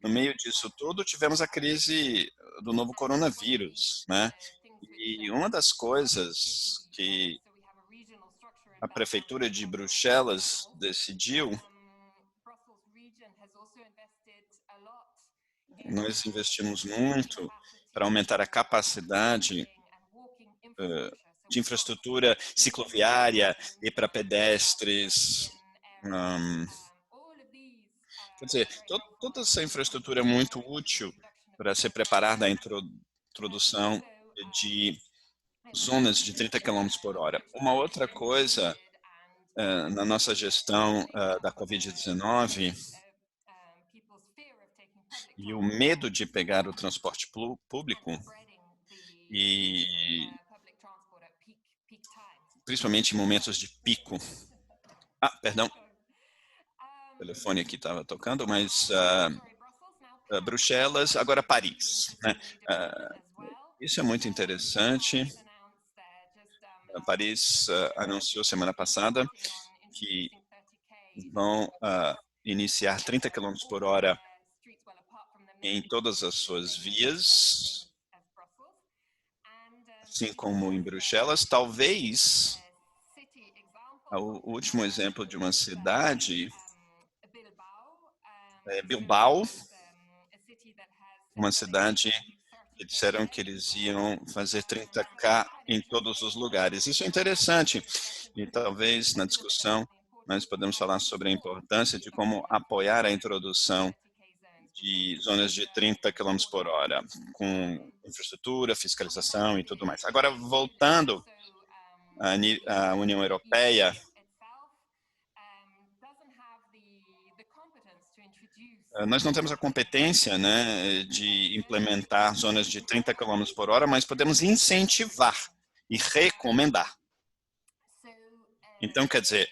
No meio disso tudo, tivemos a crise do novo coronavírus, né? E uma das coisas que a prefeitura de Bruxelas decidiu, nós investimos muito para aumentar a capacidade de infraestrutura cicloviária e para pedestres. Quer dizer, toda essa infraestrutura é muito útil para se preparar da introdução de zonas de 30 km por hora. Uma outra coisa na nossa gestão da Covid-19 e o medo de pegar o transporte público, e principalmente em momentos de pico. Perdão. O telefone aqui estava tocando, mas Bruxelas, agora Paris, né? Isso é muito interessante. Paris anunciou semana passada que vão iniciar 30 km por hora em todas as suas vias, assim como em Bruxelas. Talvez o último exemplo de uma cidade é Bilbao, uma cidade que disseram que eles iam fazer 30K em todos os lugares. Isso é interessante, e talvez na discussão nós podemos falar sobre a importância de como apoiar a introdução de zonas de 30 km por hora, com infraestrutura, fiscalização e tudo mais. Agora, voltando à União Europeia, nós não temos a competência, né, de implementar zonas de 30 km por hora, mas podemos incentivar e recomendar. Então, quer dizer,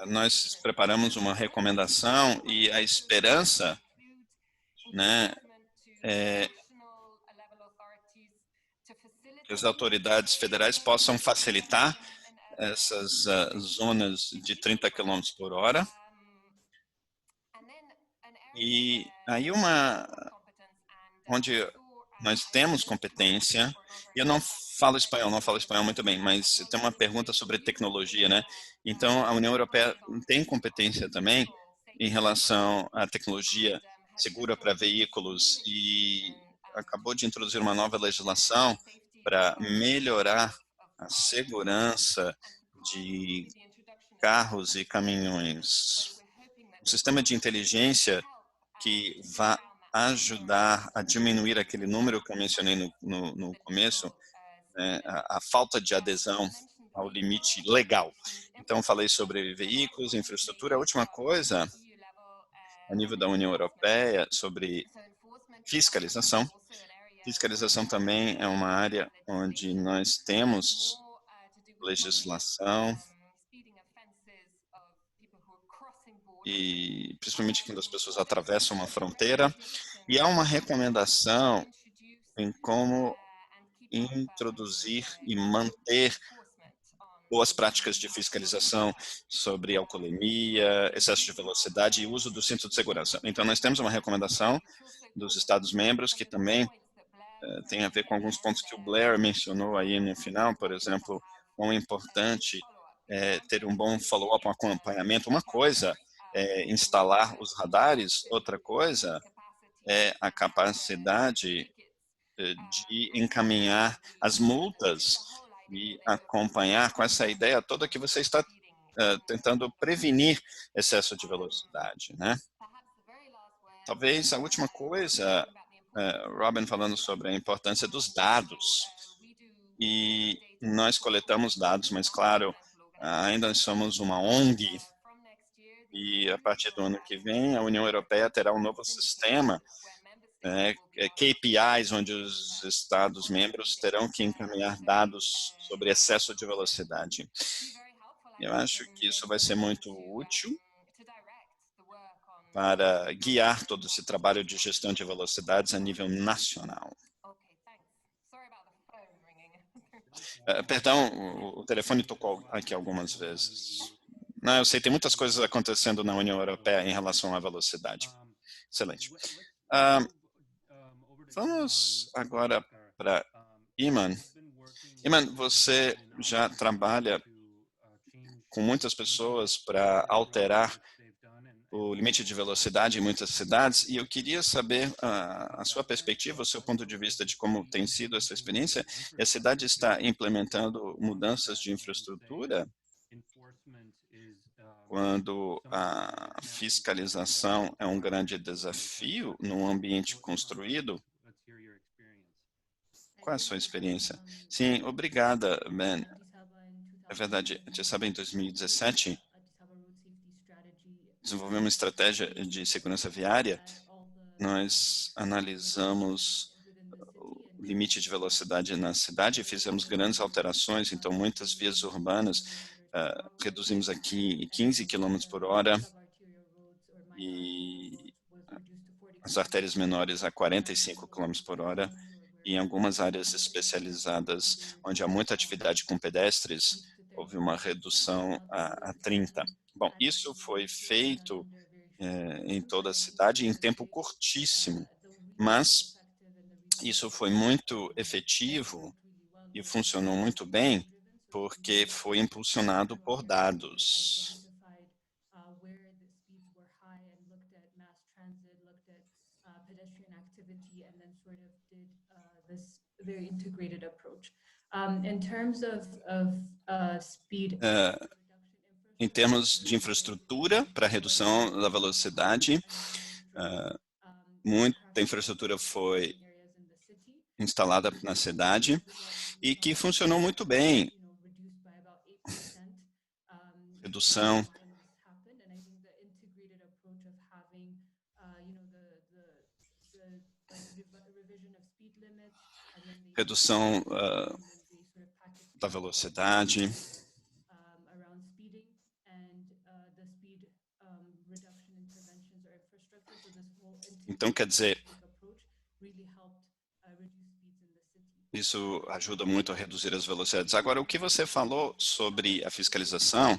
nós preparamos uma recomendação e a esperança, né, é que as autoridades federais possam facilitar essas zonas de 30 km por hora. E aí onde nós temos competência, e eu não falo espanhol muito bem, mas tem uma pergunta sobre tecnologia, né? Então, a União Europeia tem competência também em relação à tecnologia segura para veículos, e acabou de introduzir uma nova legislação para melhorar a segurança de carros e caminhões. Um sistema de inteligência que vai ajudar a diminuir aquele número que eu mencionei no começo, né, a falta de adesão ao limite legal. Então, falei sobre veículos, infraestrutura. A última coisa, a nível da União Europeia, sobre fiscalização. Fiscalização também é uma área onde nós temos legislação e principalmente quando as pessoas atravessam uma fronteira. E há uma recomendação em como introduzir e manter boas práticas de fiscalização sobre alcoolemia, excesso de velocidade e uso do cinto de segurança. Então, nós temos uma recomendação dos Estados-membros que também tem a ver com alguns pontos que o Blair mencionou aí no final, por exemplo, quão importante é ter um bom follow-up, um acompanhamento. Uma coisa é instalar os radares, outra coisa é a capacidade de encaminhar as multas e acompanhar com essa ideia toda que você está tentando prevenir excesso de velocidade, né? Talvez a última coisa, Robin falando sobre a importância dos dados. E nós coletamos dados, mas claro, ainda somos uma ONG e a partir do ano que vem a União Europeia terá um novo sistema, KPIs, onde os Estados-membros terão que encaminhar dados sobre excesso de velocidade. Eu acho que isso vai ser muito útil para guiar todo esse trabalho de gestão de velocidades a nível nacional. Perdão, o telefone tocou aqui algumas vezes. Não, eu sei, tem muitas coisas acontecendo na União Europeia em relação à velocidade. Excelente. Vamos agora para Iman. Iman, você já trabalha com muitas pessoas para alterar o limite de velocidade em muitas cidades, e eu queria saber a sua perspectiva, o seu ponto de vista de como tem sido essa experiência. A cidade está implementando mudanças de infraestrutura quando a fiscalização é um grande desafio num ambiente construído? Qual é a sua experiência? Sim, obrigada, Ben. É verdade, você sabe, em 2017, desenvolvemos uma estratégia de segurança viária. Nós analisamos o limite de velocidade na cidade e fizemos grandes alterações. Então, muitas vias urbanas reduzimos aqui em 15 km por hora e as artérias menores a 45 km por hora. E em algumas áreas especializadas, onde há muita atividade com pedestres, houve uma redução a 30. Bom, isso foi feito em toda a cidade em tempo curtíssimo, mas isso foi muito efetivo e funcionou muito bem porque foi impulsionado por dados. Em termos de infraestrutura para redução da velocidade, muita infraestrutura foi instalada na cidade e que funcionou muito bem. Redução da velocidade. Então, quer dizer, isso ajuda muito a reduzir as velocidades. Agora, o que você falou sobre a fiscalização,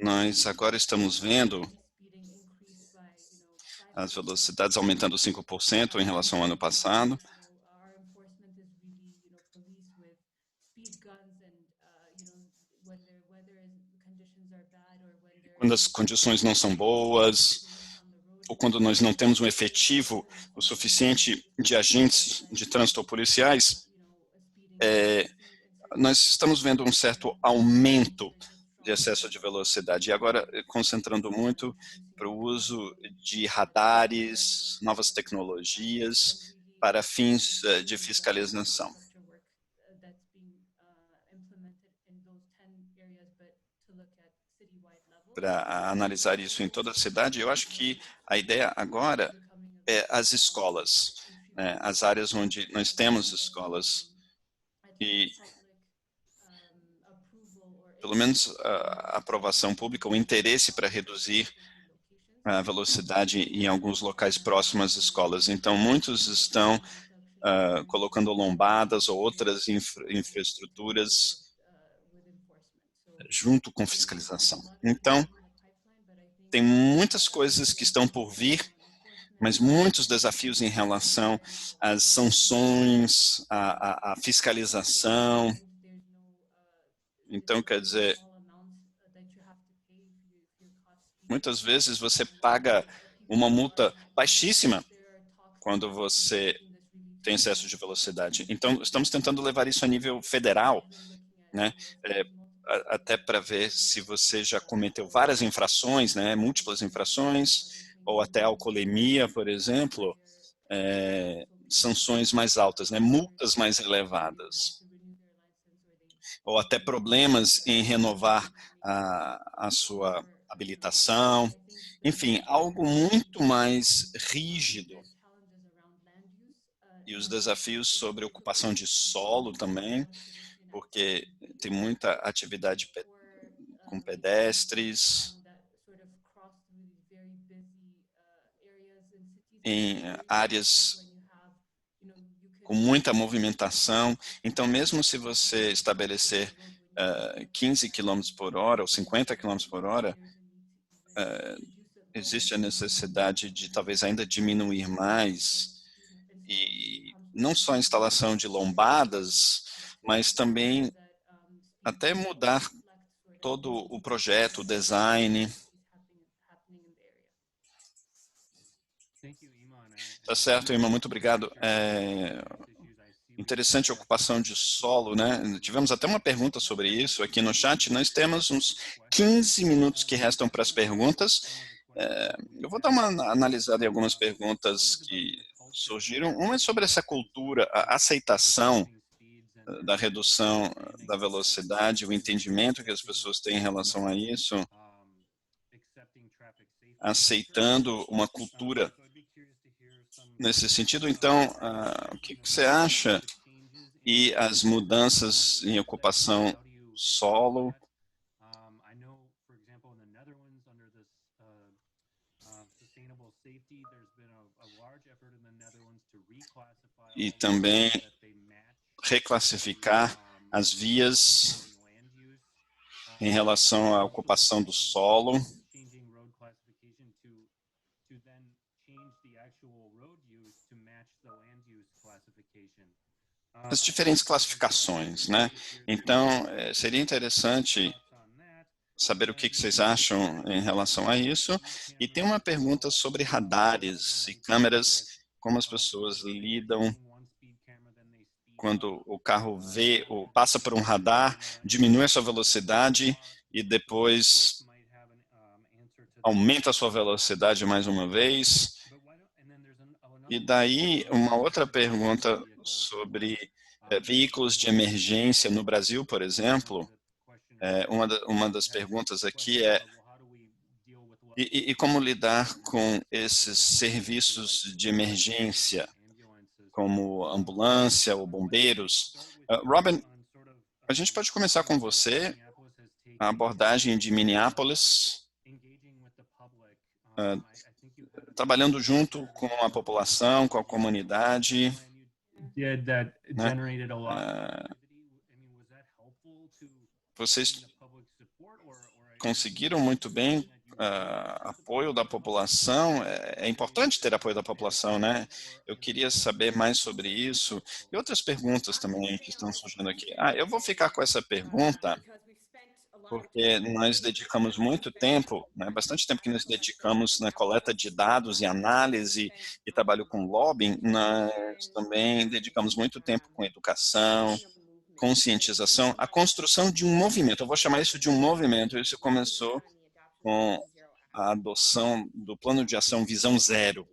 nós agora estamos vendo as velocidades aumentando 5% em relação ao ano passado. Quando as condições não são boas, ou quando nós não temos um efetivo o suficiente de agentes de trânsito ou policiais, nós estamos vendo um certo aumento de excesso de velocidade. E agora, concentrando muito para o uso de radares, novas tecnologias, para fins de fiscalização. Para analisar isso em toda a cidade, eu acho que a ideia agora é as escolas, né, as áreas onde nós temos escolas, e pelo menos a aprovação pública, o interesse para reduzir a velocidade em alguns locais próximos às escolas. Então, muitos estão colocando lombadas ou outras infraestruturas junto com fiscalização. Então, tem muitas coisas que estão por vir, mas muitos desafios em relação às sanções, à fiscalização. Então, quer dizer, muitas vezes você paga uma multa baixíssima quando você tem excesso de velocidade. Então, estamos tentando levar isso a nível federal, né? Até para ver se você já cometeu várias infrações, né? Múltiplas infrações, ou até alcoolemia, por exemplo, sanções mais altas, né? Multas mais elevadas. Ou até problemas em renovar a sua habilitação. Enfim, algo muito mais rígido. E os desafios sobre ocupação de solo também, porque tem muita atividade com pedestres, em áreas com muita movimentação. Então, mesmo se você estabelecer 15 km por hora ou 50 km por hora, existe a necessidade de talvez ainda diminuir mais, e não só a instalação de lombadas, mas também até mudar todo o projeto, o design. Tá certo, Iman, muito obrigado. Interessante a ocupação de solo, né? Tivemos até uma pergunta sobre isso aqui no chat. Nós temos uns 15 minutos que restam para as perguntas. Eu vou dar uma analisada em algumas perguntas que surgiram. Uma é sobre essa cultura, a aceitação da redução da velocidade, o entendimento que as pessoas têm em relação a isso, aceitando uma cultura nesse sentido. Então, o que você acha? E as mudanças em ocupação solo? E também reclassificar as vias em relação à ocupação do solo. As diferentes classificações, né? Então, seria interessante saber o que vocês acham em relação a isso. E tem uma pergunta sobre radares e câmeras, como as pessoas lidam quando o carro vê ou passa por um radar, diminui a sua velocidade e depois aumenta a sua velocidade mais uma vez. E daí, uma outra pergunta sobre veículos de emergência no Brasil, por exemplo. Uma das perguntas aqui é e como lidar com esses serviços de emergência, como ambulância ou bombeiros. Robin, a gente pode começar com você, a abordagem de Minneapolis, trabalhando junto com a população, com a comunidade. Vocês conseguiram muito bem apoio da população. É importante ter apoio da população, né? Eu queria saber mais sobre isso. E outras perguntas também que estão surgindo aqui. Eu vou ficar com essa pergunta, porque nós dedicamos muito tempo, né, bastante tempo que nós dedicamos na coleta de dados e análise e trabalho com lobbying. Nós também dedicamos muito tempo com educação, conscientização, a construção de um movimento. Eu vou chamar isso de um movimento. Isso começou com a adoção do Plano de Ação Visão Zero.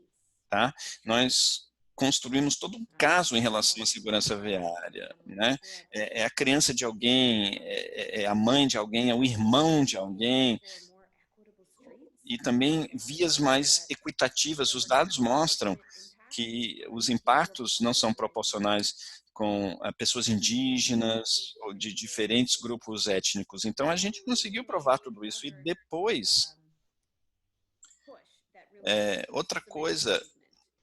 Tá? Nós construímos todo um caso em relação à segurança viária, né? É a criança de alguém, é a mãe de alguém, é o irmão de alguém, e também vias mais equitativas. Os dados mostram que os impactos não são proporcionais com pessoas indígenas ou de diferentes grupos étnicos. Então, a gente conseguiu provar tudo isso. E depois, outra coisa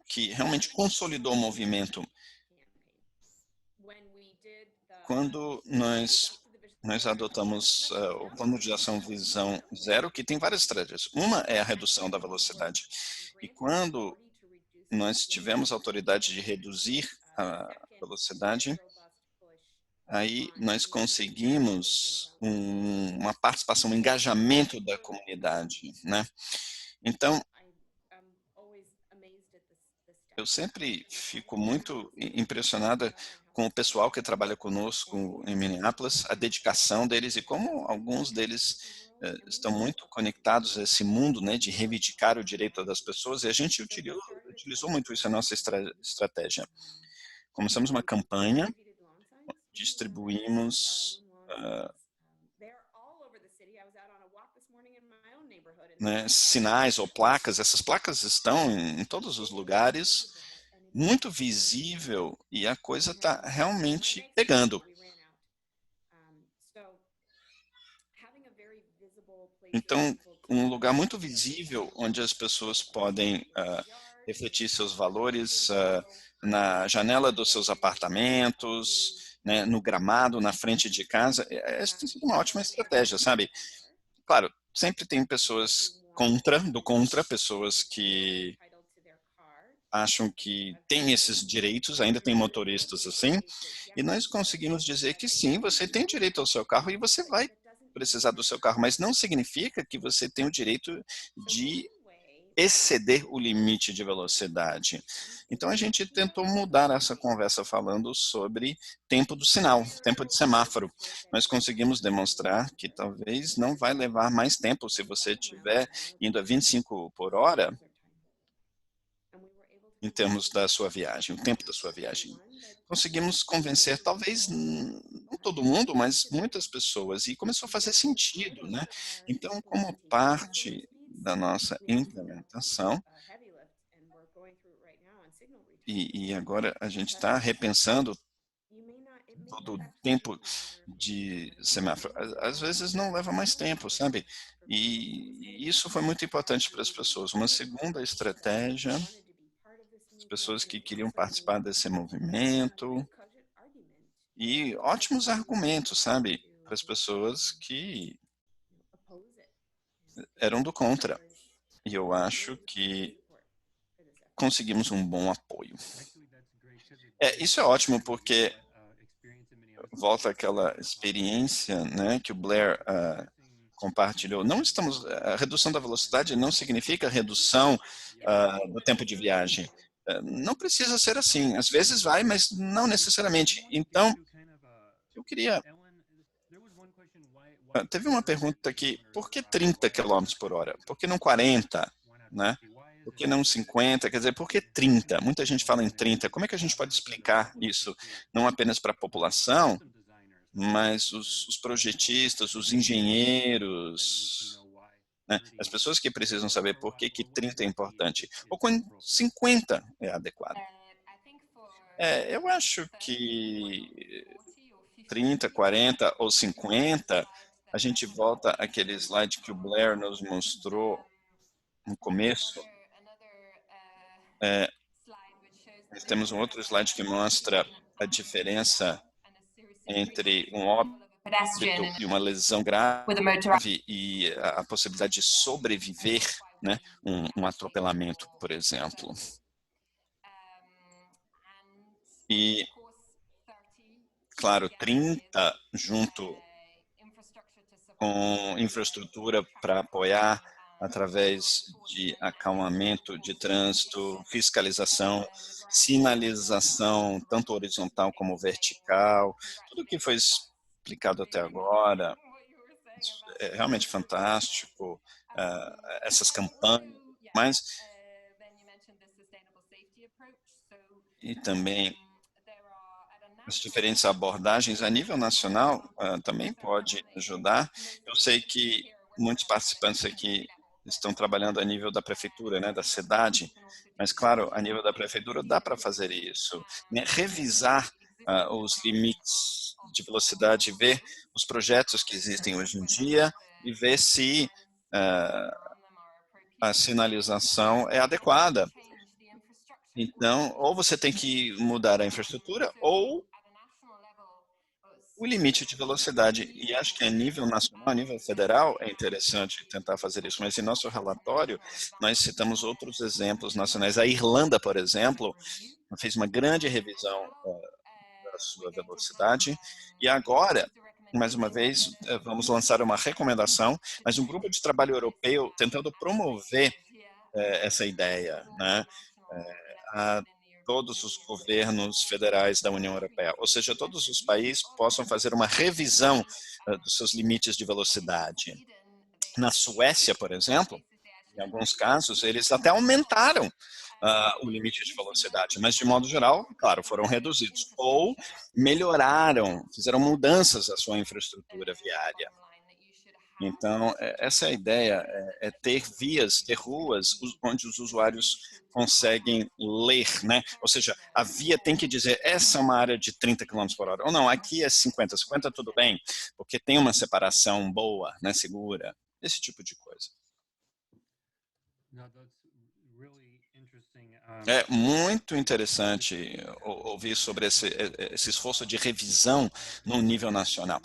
que realmente consolidou o movimento, quando nós adotamos o plano de ação Visão Zero, que tem várias estratégias. Uma é a redução da velocidade. E quando nós tivemos a autoridade de reduzir a velocidade, aí nós conseguimos uma participação, um engajamento da comunidade, né? Então, eu sempre fico muito impressionada com o pessoal que trabalha conosco em Minneapolis, a dedicação deles e como alguns deles estão muito conectados a esse mundo, né, de reivindicar o direito das pessoas, e a gente utilizou muito isso na nossa estratégia. Começamos uma campanha, distribuímos sinais ou placas. Essas placas estão em todos os lugares, muito visível, e a coisa está realmente pegando. Então, um lugar muito visível onde as pessoas podem refletir seus valores na janela dos seus apartamentos, né, no gramado, na frente de casa. Essa tem sido uma ótima estratégia, sabe? Claro, sempre tem pessoas contra, pessoas que acham que têm esses direitos, ainda tem motoristas assim, e nós conseguimos dizer que sim, você tem direito ao seu carro e você vai precisar do seu carro, mas não significa que você tem o direito de exceder o limite de velocidade. Então a gente tentou mudar essa conversa falando sobre tempo do sinal, tempo de semáforo. Nós conseguimos demonstrar que talvez não vai levar mais tempo se você estiver indo a 25 por hora em termos da sua viagem, o tempo da sua viagem. Conseguimos convencer, talvez não todo mundo, mas muitas pessoas, e começou a fazer sentido, né? Então, como parte da nossa implementação, e agora a gente está repensando todo o tempo de semáforo. Às vezes não leva mais tempo, sabe? E isso foi muito importante para as pessoas. Uma segunda estratégia, as pessoas que queriam participar desse movimento, e ótimos argumentos, sabe? Para as pessoas que eram do contra. E eu acho que conseguimos um bom apoio. Isso é ótimo, porque volta àquela experiência, né, que o Blair compartilhou. Não estamos, a redução da velocidade não significa redução do tempo de viagem. Não precisa ser assim. Às vezes vai, mas não necessariamente. Então, eu queria... Teve uma pergunta aqui, por que 30 km por hora? Por que não 40, né? Por que não 50? Quer dizer, por que 30? Muita gente fala em 30. Como é que a gente pode explicar isso, não apenas para a população, mas os projetistas, os engenheiros, né? As pessoas que precisam saber por que 30 é importante, ou quando 50 é adequado. Eu acho que 30, 40 ou 50, a gente volta àquele slide que o Blair nos mostrou no começo. Nós temos um outro slide que mostra a diferença entre um óbito e uma lesão grave e a possibilidade de sobreviver, né, um atropelamento, por exemplo. E, claro, 30 junto com infraestrutura para apoiar através de acalmamento de trânsito, fiscalização, sinalização, tanto horizontal como vertical, tudo que foi explicado até agora, é realmente fantástico, essas campanhas, mas e também as diferentes abordagens a nível nacional também pode ajudar. Eu sei que muitos participantes aqui estão trabalhando a nível da prefeitura, né, da cidade, mas claro, a nível da prefeitura dá para fazer isso, né, revisar os limites de velocidade, ver os projetos que existem hoje em dia e ver se a sinalização é adequada. Então, ou você tem que mudar a infraestrutura ou o limite de velocidade. E acho que a nível nacional, a nível federal, é interessante tentar fazer isso. Mas em nosso relatório, nós citamos outros exemplos nacionais. A Irlanda, por exemplo, fez uma grande revisão da sua velocidade. E agora, mais uma vez, vamos lançar uma recomendação, mas um grupo de trabalho europeu tentando promover essa ideia, né, a todos os governos federais da União Europeia, ou seja, todos os países possam fazer uma revisão dos seus limites de velocidade. Na Suécia, por exemplo, em alguns casos, eles até aumentaram o limite de velocidade, mas de modo geral, claro, foram reduzidos ou melhoraram, fizeram mudanças à sua infraestrutura viária. Então, essa é a ideia, é ter vias, ter ruas onde os usuários conseguem ler, né? Ou seja, a via tem que dizer, essa é uma área de 30 km por hora, ou não, aqui é 50, 50 tudo bem, porque tem uma separação boa, né, segura, esse tipo de coisa. É muito interessante ouvir sobre esse esforço de revisão no nível nacional.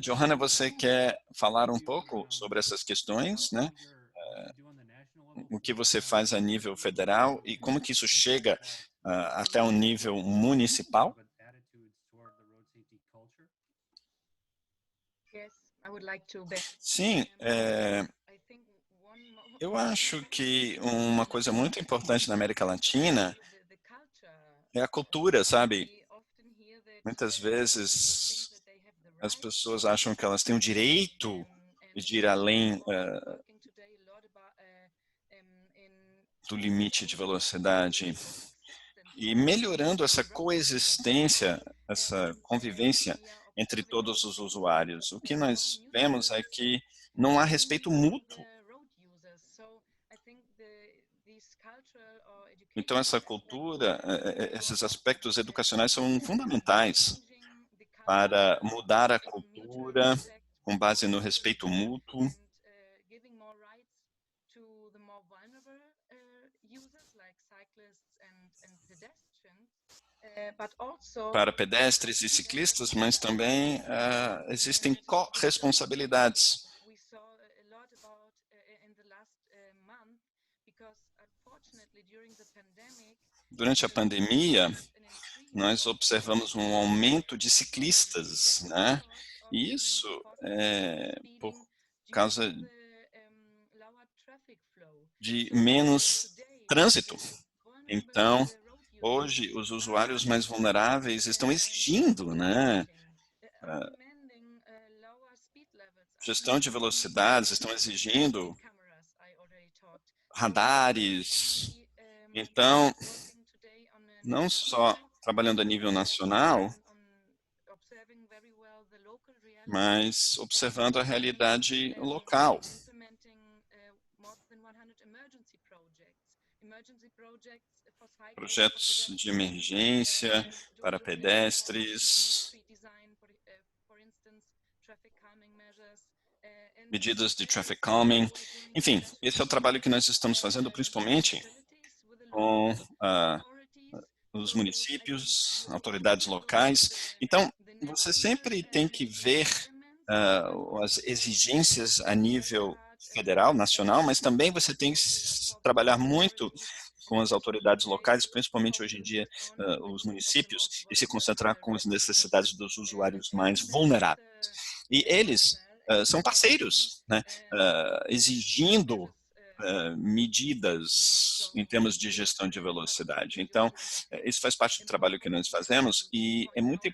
Johanna, você quer falar um pouco sobre essas questões, né? O que você faz a nível federal e como que isso chega até o nível municipal? Sim, eu acho que uma coisa muito importante na América Latina é a cultura, sabe? Muitas vezes as pessoas acham que elas têm o direito de ir além do limite de velocidade e melhorando essa coexistência, essa convivência entre todos os usuários. O que nós vemos é que não há respeito mútuo. Então, essa cultura, esses aspectos educacionais são fundamentais para mudar a cultura com base no respeito mútuo. Para pedestres e ciclistas, mas também existem corresponsabilidades. Durante a pandemia, nós observamos um aumento de ciclistas, né? E isso é por causa de menos trânsito. Então, hoje, os usuários mais vulneráveis estão exigindo, né, gestão de velocidades, estão exigindo radares. Então, não só trabalhando a nível nacional, mas observando a realidade local. Projetos de emergência para pedestres, medidas de traffic calming. Enfim, esse é o trabalho que nós estamos fazendo, principalmente com os municípios, autoridades locais. Então, você sempre tem que ver as exigências a nível federal, nacional, mas também você tem que trabalhar muito com as autoridades locais, principalmente hoje em dia os municípios, e se concentrar com as necessidades dos usuários mais vulneráveis. E eles são parceiros, né, exigindo medidas em termos de gestão de velocidade. Então, isso faz parte do trabalho que nós fazemos e é muito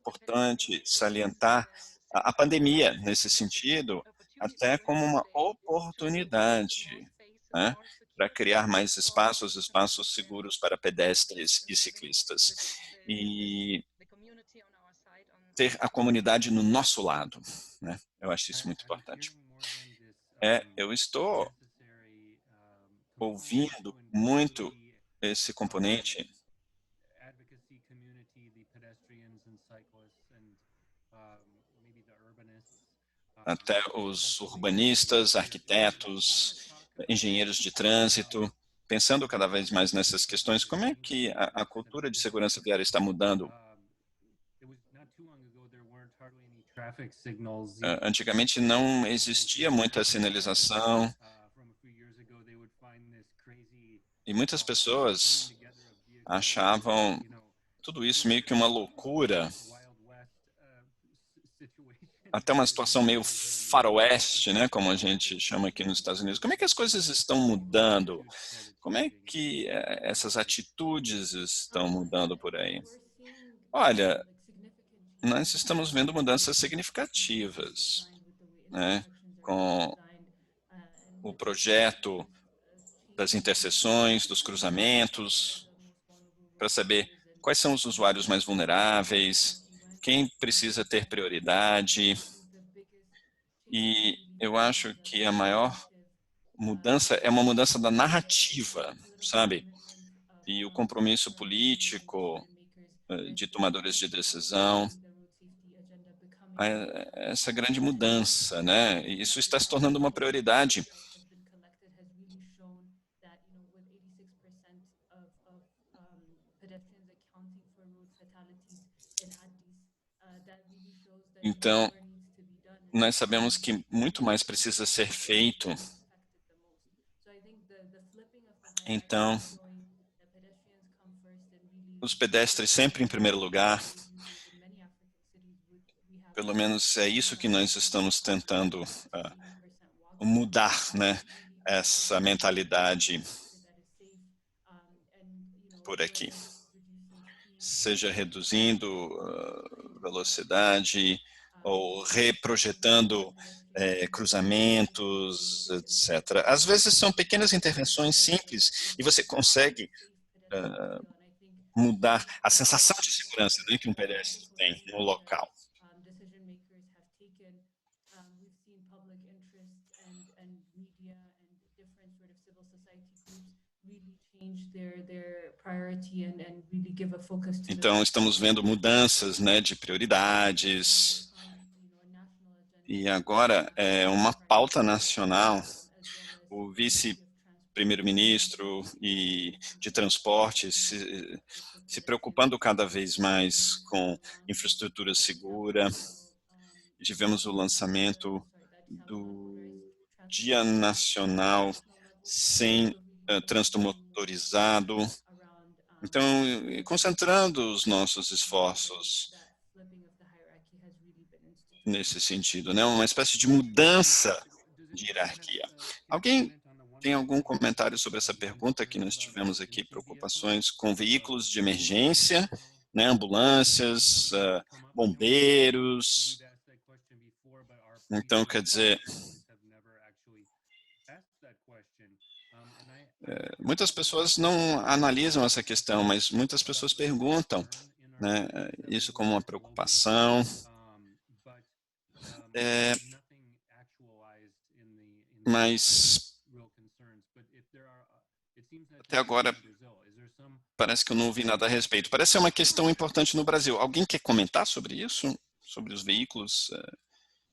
importante salientar a pandemia nesse sentido, até como uma oportunidade, né? para criar mais espaços seguros para pedestres e ciclistas. E ter a comunidade no nosso lado, né? Eu acho isso muito importante. Eu estou ouvindo muito esse componente até os urbanistas, arquitetos, engenheiros de trânsito, pensando cada vez mais nessas questões. Como é que a cultura de segurança viária está mudando? Antigamente não existia muita sinalização e muitas pessoas achavam tudo isso meio que uma loucura, até uma situação meio faroeste, né, como a gente chama aqui nos Estados Unidos. Como é que as coisas estão mudando? Como é que essas atitudes estão mudando por aí? Olha, nós estamos vendo mudanças significativas, né, com o projeto das interseções, dos cruzamentos, para saber quais são os usuários mais vulneráveis, quem precisa ter prioridade. E eu acho que a maior mudança é uma mudança da narrativa, sabe? E o compromisso político de tomadores de decisão, essa grande mudança, né? Isso está se tornando uma prioridade. Então, nós sabemos que muito mais precisa ser feito. Então, os pedestres sempre em primeiro lugar. Pelo menos é isso que nós estamos tentando mudar, né? Essa mentalidade por aqui. Seja reduzindo velocidade ou reprojetando cruzamentos, etc. Às vezes são pequenas intervenções simples e você consegue mudar a sensação de segurança, né, que um pedestre tem no local. Então, estamos vendo mudanças, né, de prioridades. E agora é uma pauta nacional. O vice-primeiro-ministro e de transporte se preocupando cada vez mais com infraestrutura segura. Tivemos o lançamento do Dia Nacional Sem Trânsito Motorizado. Então, concentrando os nossos esforços nesse sentido, né? Uma espécie de mudança de hierarquia. Alguém tem algum comentário sobre essa pergunta que nós tivemos aqui? Preocupações com veículos de emergência, né? Ambulâncias, bombeiros. Então, quer dizer, muitas pessoas não analisam essa questão, mas muitas pessoas perguntam, né, isso como uma preocupação. Mas até agora parece que eu não ouvi nada a respeito. Parece ser uma questão importante no Brasil. Alguém quer comentar sobre isso? Sobre os veículos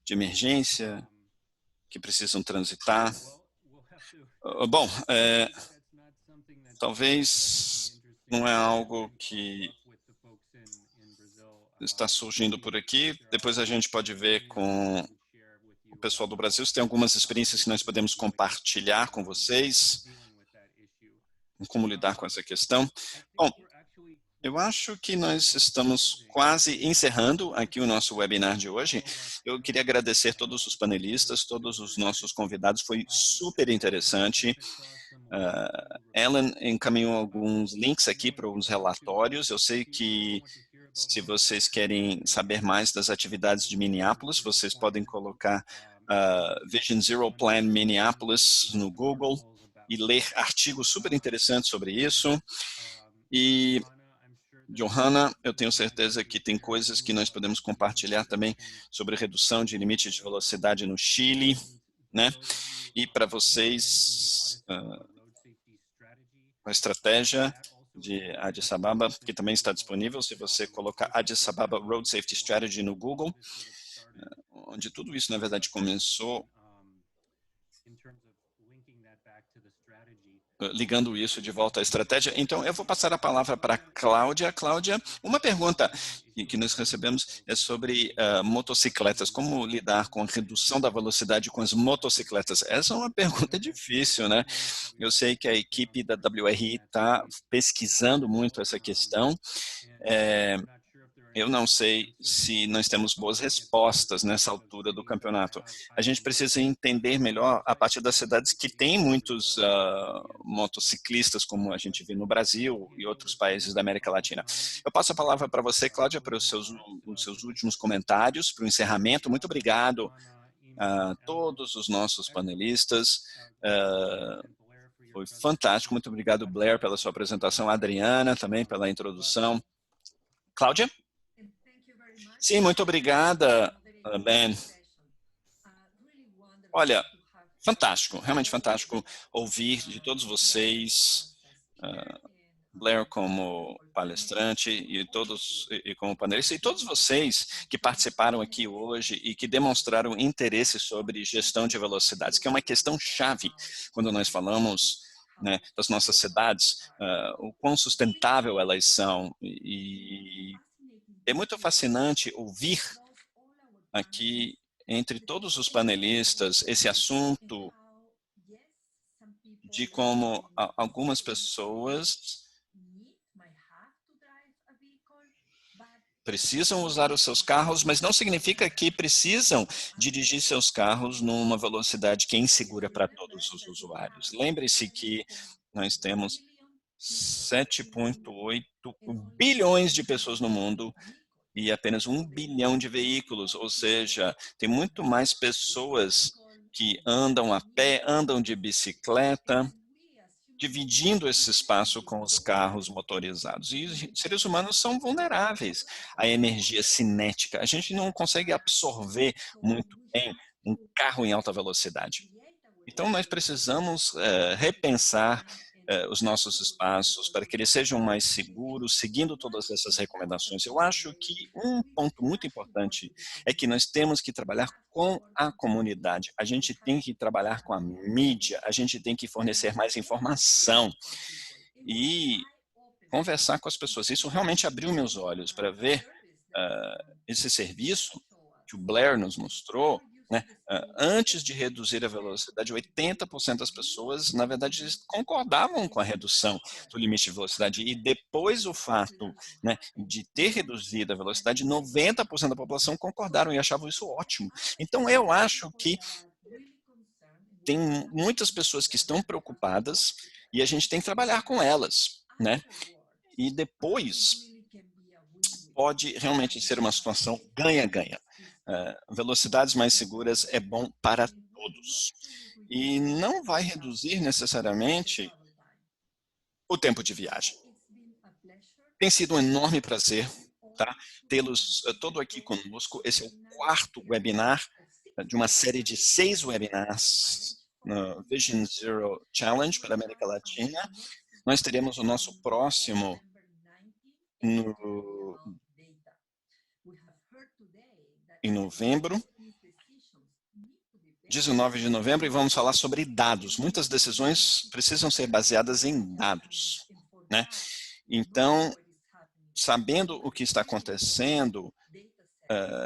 de emergência que precisam transitar? Bom, talvez não é algo que está surgindo por aqui. Depois a gente pode ver com o pessoal do Brasil se tem algumas experiências que nós podemos compartilhar com vocês, como lidar com essa questão. Bom, eu acho que nós estamos quase encerrando aqui o nosso webinar de hoje. Eu queria agradecer todos os panelistas, todos os nossos convidados, foi super interessante. Ellen encaminhou alguns links aqui para uns relatórios. Eu sei que se vocês querem saber mais das atividades de Minneapolis, vocês podem colocar Vision Zero Plan Minneapolis no Google e ler artigos super interessantes sobre isso. E, Johanna, eu tenho certeza que tem coisas que nós podemos compartilhar também sobre redução de limite de velocidade no Chile, né? E para vocês, a estratégia de Addis Ababa, que também está disponível, se você colocar Addis Ababa Road Safety Strategy no Google, onde tudo isso, na verdade, começou, ligando isso de volta à estratégia. Então, eu vou passar a palavra para a Cláudia. Cláudia, uma pergunta que nós recebemos é sobre motocicletas. Como lidar com a redução da velocidade com as motocicletas? Essa é uma pergunta difícil, né? Eu sei que a equipe da WRI está pesquisando muito essa questão. Eu não sei se nós temos boas respostas nessa altura do campeonato. A gente precisa entender melhor a partir das cidades que têm muitos motociclistas, como a gente vê no Brasil e outros países da América Latina. Eu passo a palavra para você, Cláudia, para os seus últimos comentários, para o encerramento. Muito obrigado a todos os nossos panelistas. Foi fantástico. Muito obrigado, Blair, pela sua apresentação. A Adriana, também, pela introdução. Cláudia? Sim, muito obrigada, Ben. Olha, fantástico, realmente fantástico ouvir de todos vocês, Blair como palestrante e como panelista, e todos vocês que participaram aqui hoje e que demonstraram interesse sobre gestão de velocidades, que é uma questão chave quando nós falamos, né, das nossas cidades, o quão sustentável elas são. E é muito fascinante ouvir aqui, entre todos os panelistas, esse assunto de como algumas pessoas precisam usar os seus carros, mas não significa que precisam dirigir seus carros numa velocidade que é insegura para todos os usuários. Lembre-se que nós temos 7,8 bilhões de pessoas no mundo e apenas 1 bilhão de veículos, ou seja, tem muito mais pessoas que andam a pé, andam de bicicleta, dividindo esse espaço com os carros motorizados. E os seres humanos são vulneráveis à energia cinética. A gente não consegue absorver muito bem um carro em alta velocidade. Então, nós precisamos repensar os nossos espaços para que eles sejam mais seguros, seguindo todas essas recomendações. Eu acho que um ponto muito importante é que nós temos que trabalhar com a comunidade, a gente tem que trabalhar com a mídia, a gente tem que fornecer mais informação e conversar com as pessoas. Isso realmente abriu meus olhos para ver esse serviço que o Blair nos mostrou, né? Antes de reduzir a velocidade, 80% das pessoas, na verdade, concordavam com a redução do limite de velocidade. E depois o fato, né, de ter reduzido a velocidade, 90% da população concordaram e achavam isso ótimo. Então, eu acho que tem muitas pessoas que estão preocupadas e a gente tem que trabalhar com elas, né? E depois pode realmente ser uma situação ganha-ganha. Velocidades mais seguras é bom para todos. E não vai reduzir necessariamente o tempo de viagem. Tem sido um enorme prazer, tá, tê-los todo aqui conosco. Esse é o 4º webinar de uma série de 6 webinars no Vision Zero Challenge para a América Latina. Nós teremos o nosso próximo em novembro, 19 de novembro, e vamos falar sobre dados. Muitas decisões precisam ser baseadas em dados, né? Então, sabendo o que está acontecendo,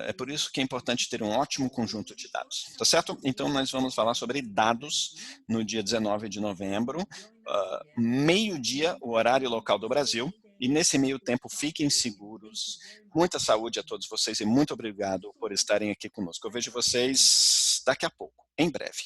é por isso que é importante ter um ótimo conjunto de dados, tá certo? Então, nós vamos falar sobre dados no dia 19 de novembro, meio-dia, o horário local do Brasil. E nesse meio tempo, fiquem seguros. Muita saúde a todos vocês e muito obrigado por estarem aqui conosco. Eu vejo vocês daqui a pouco, em breve.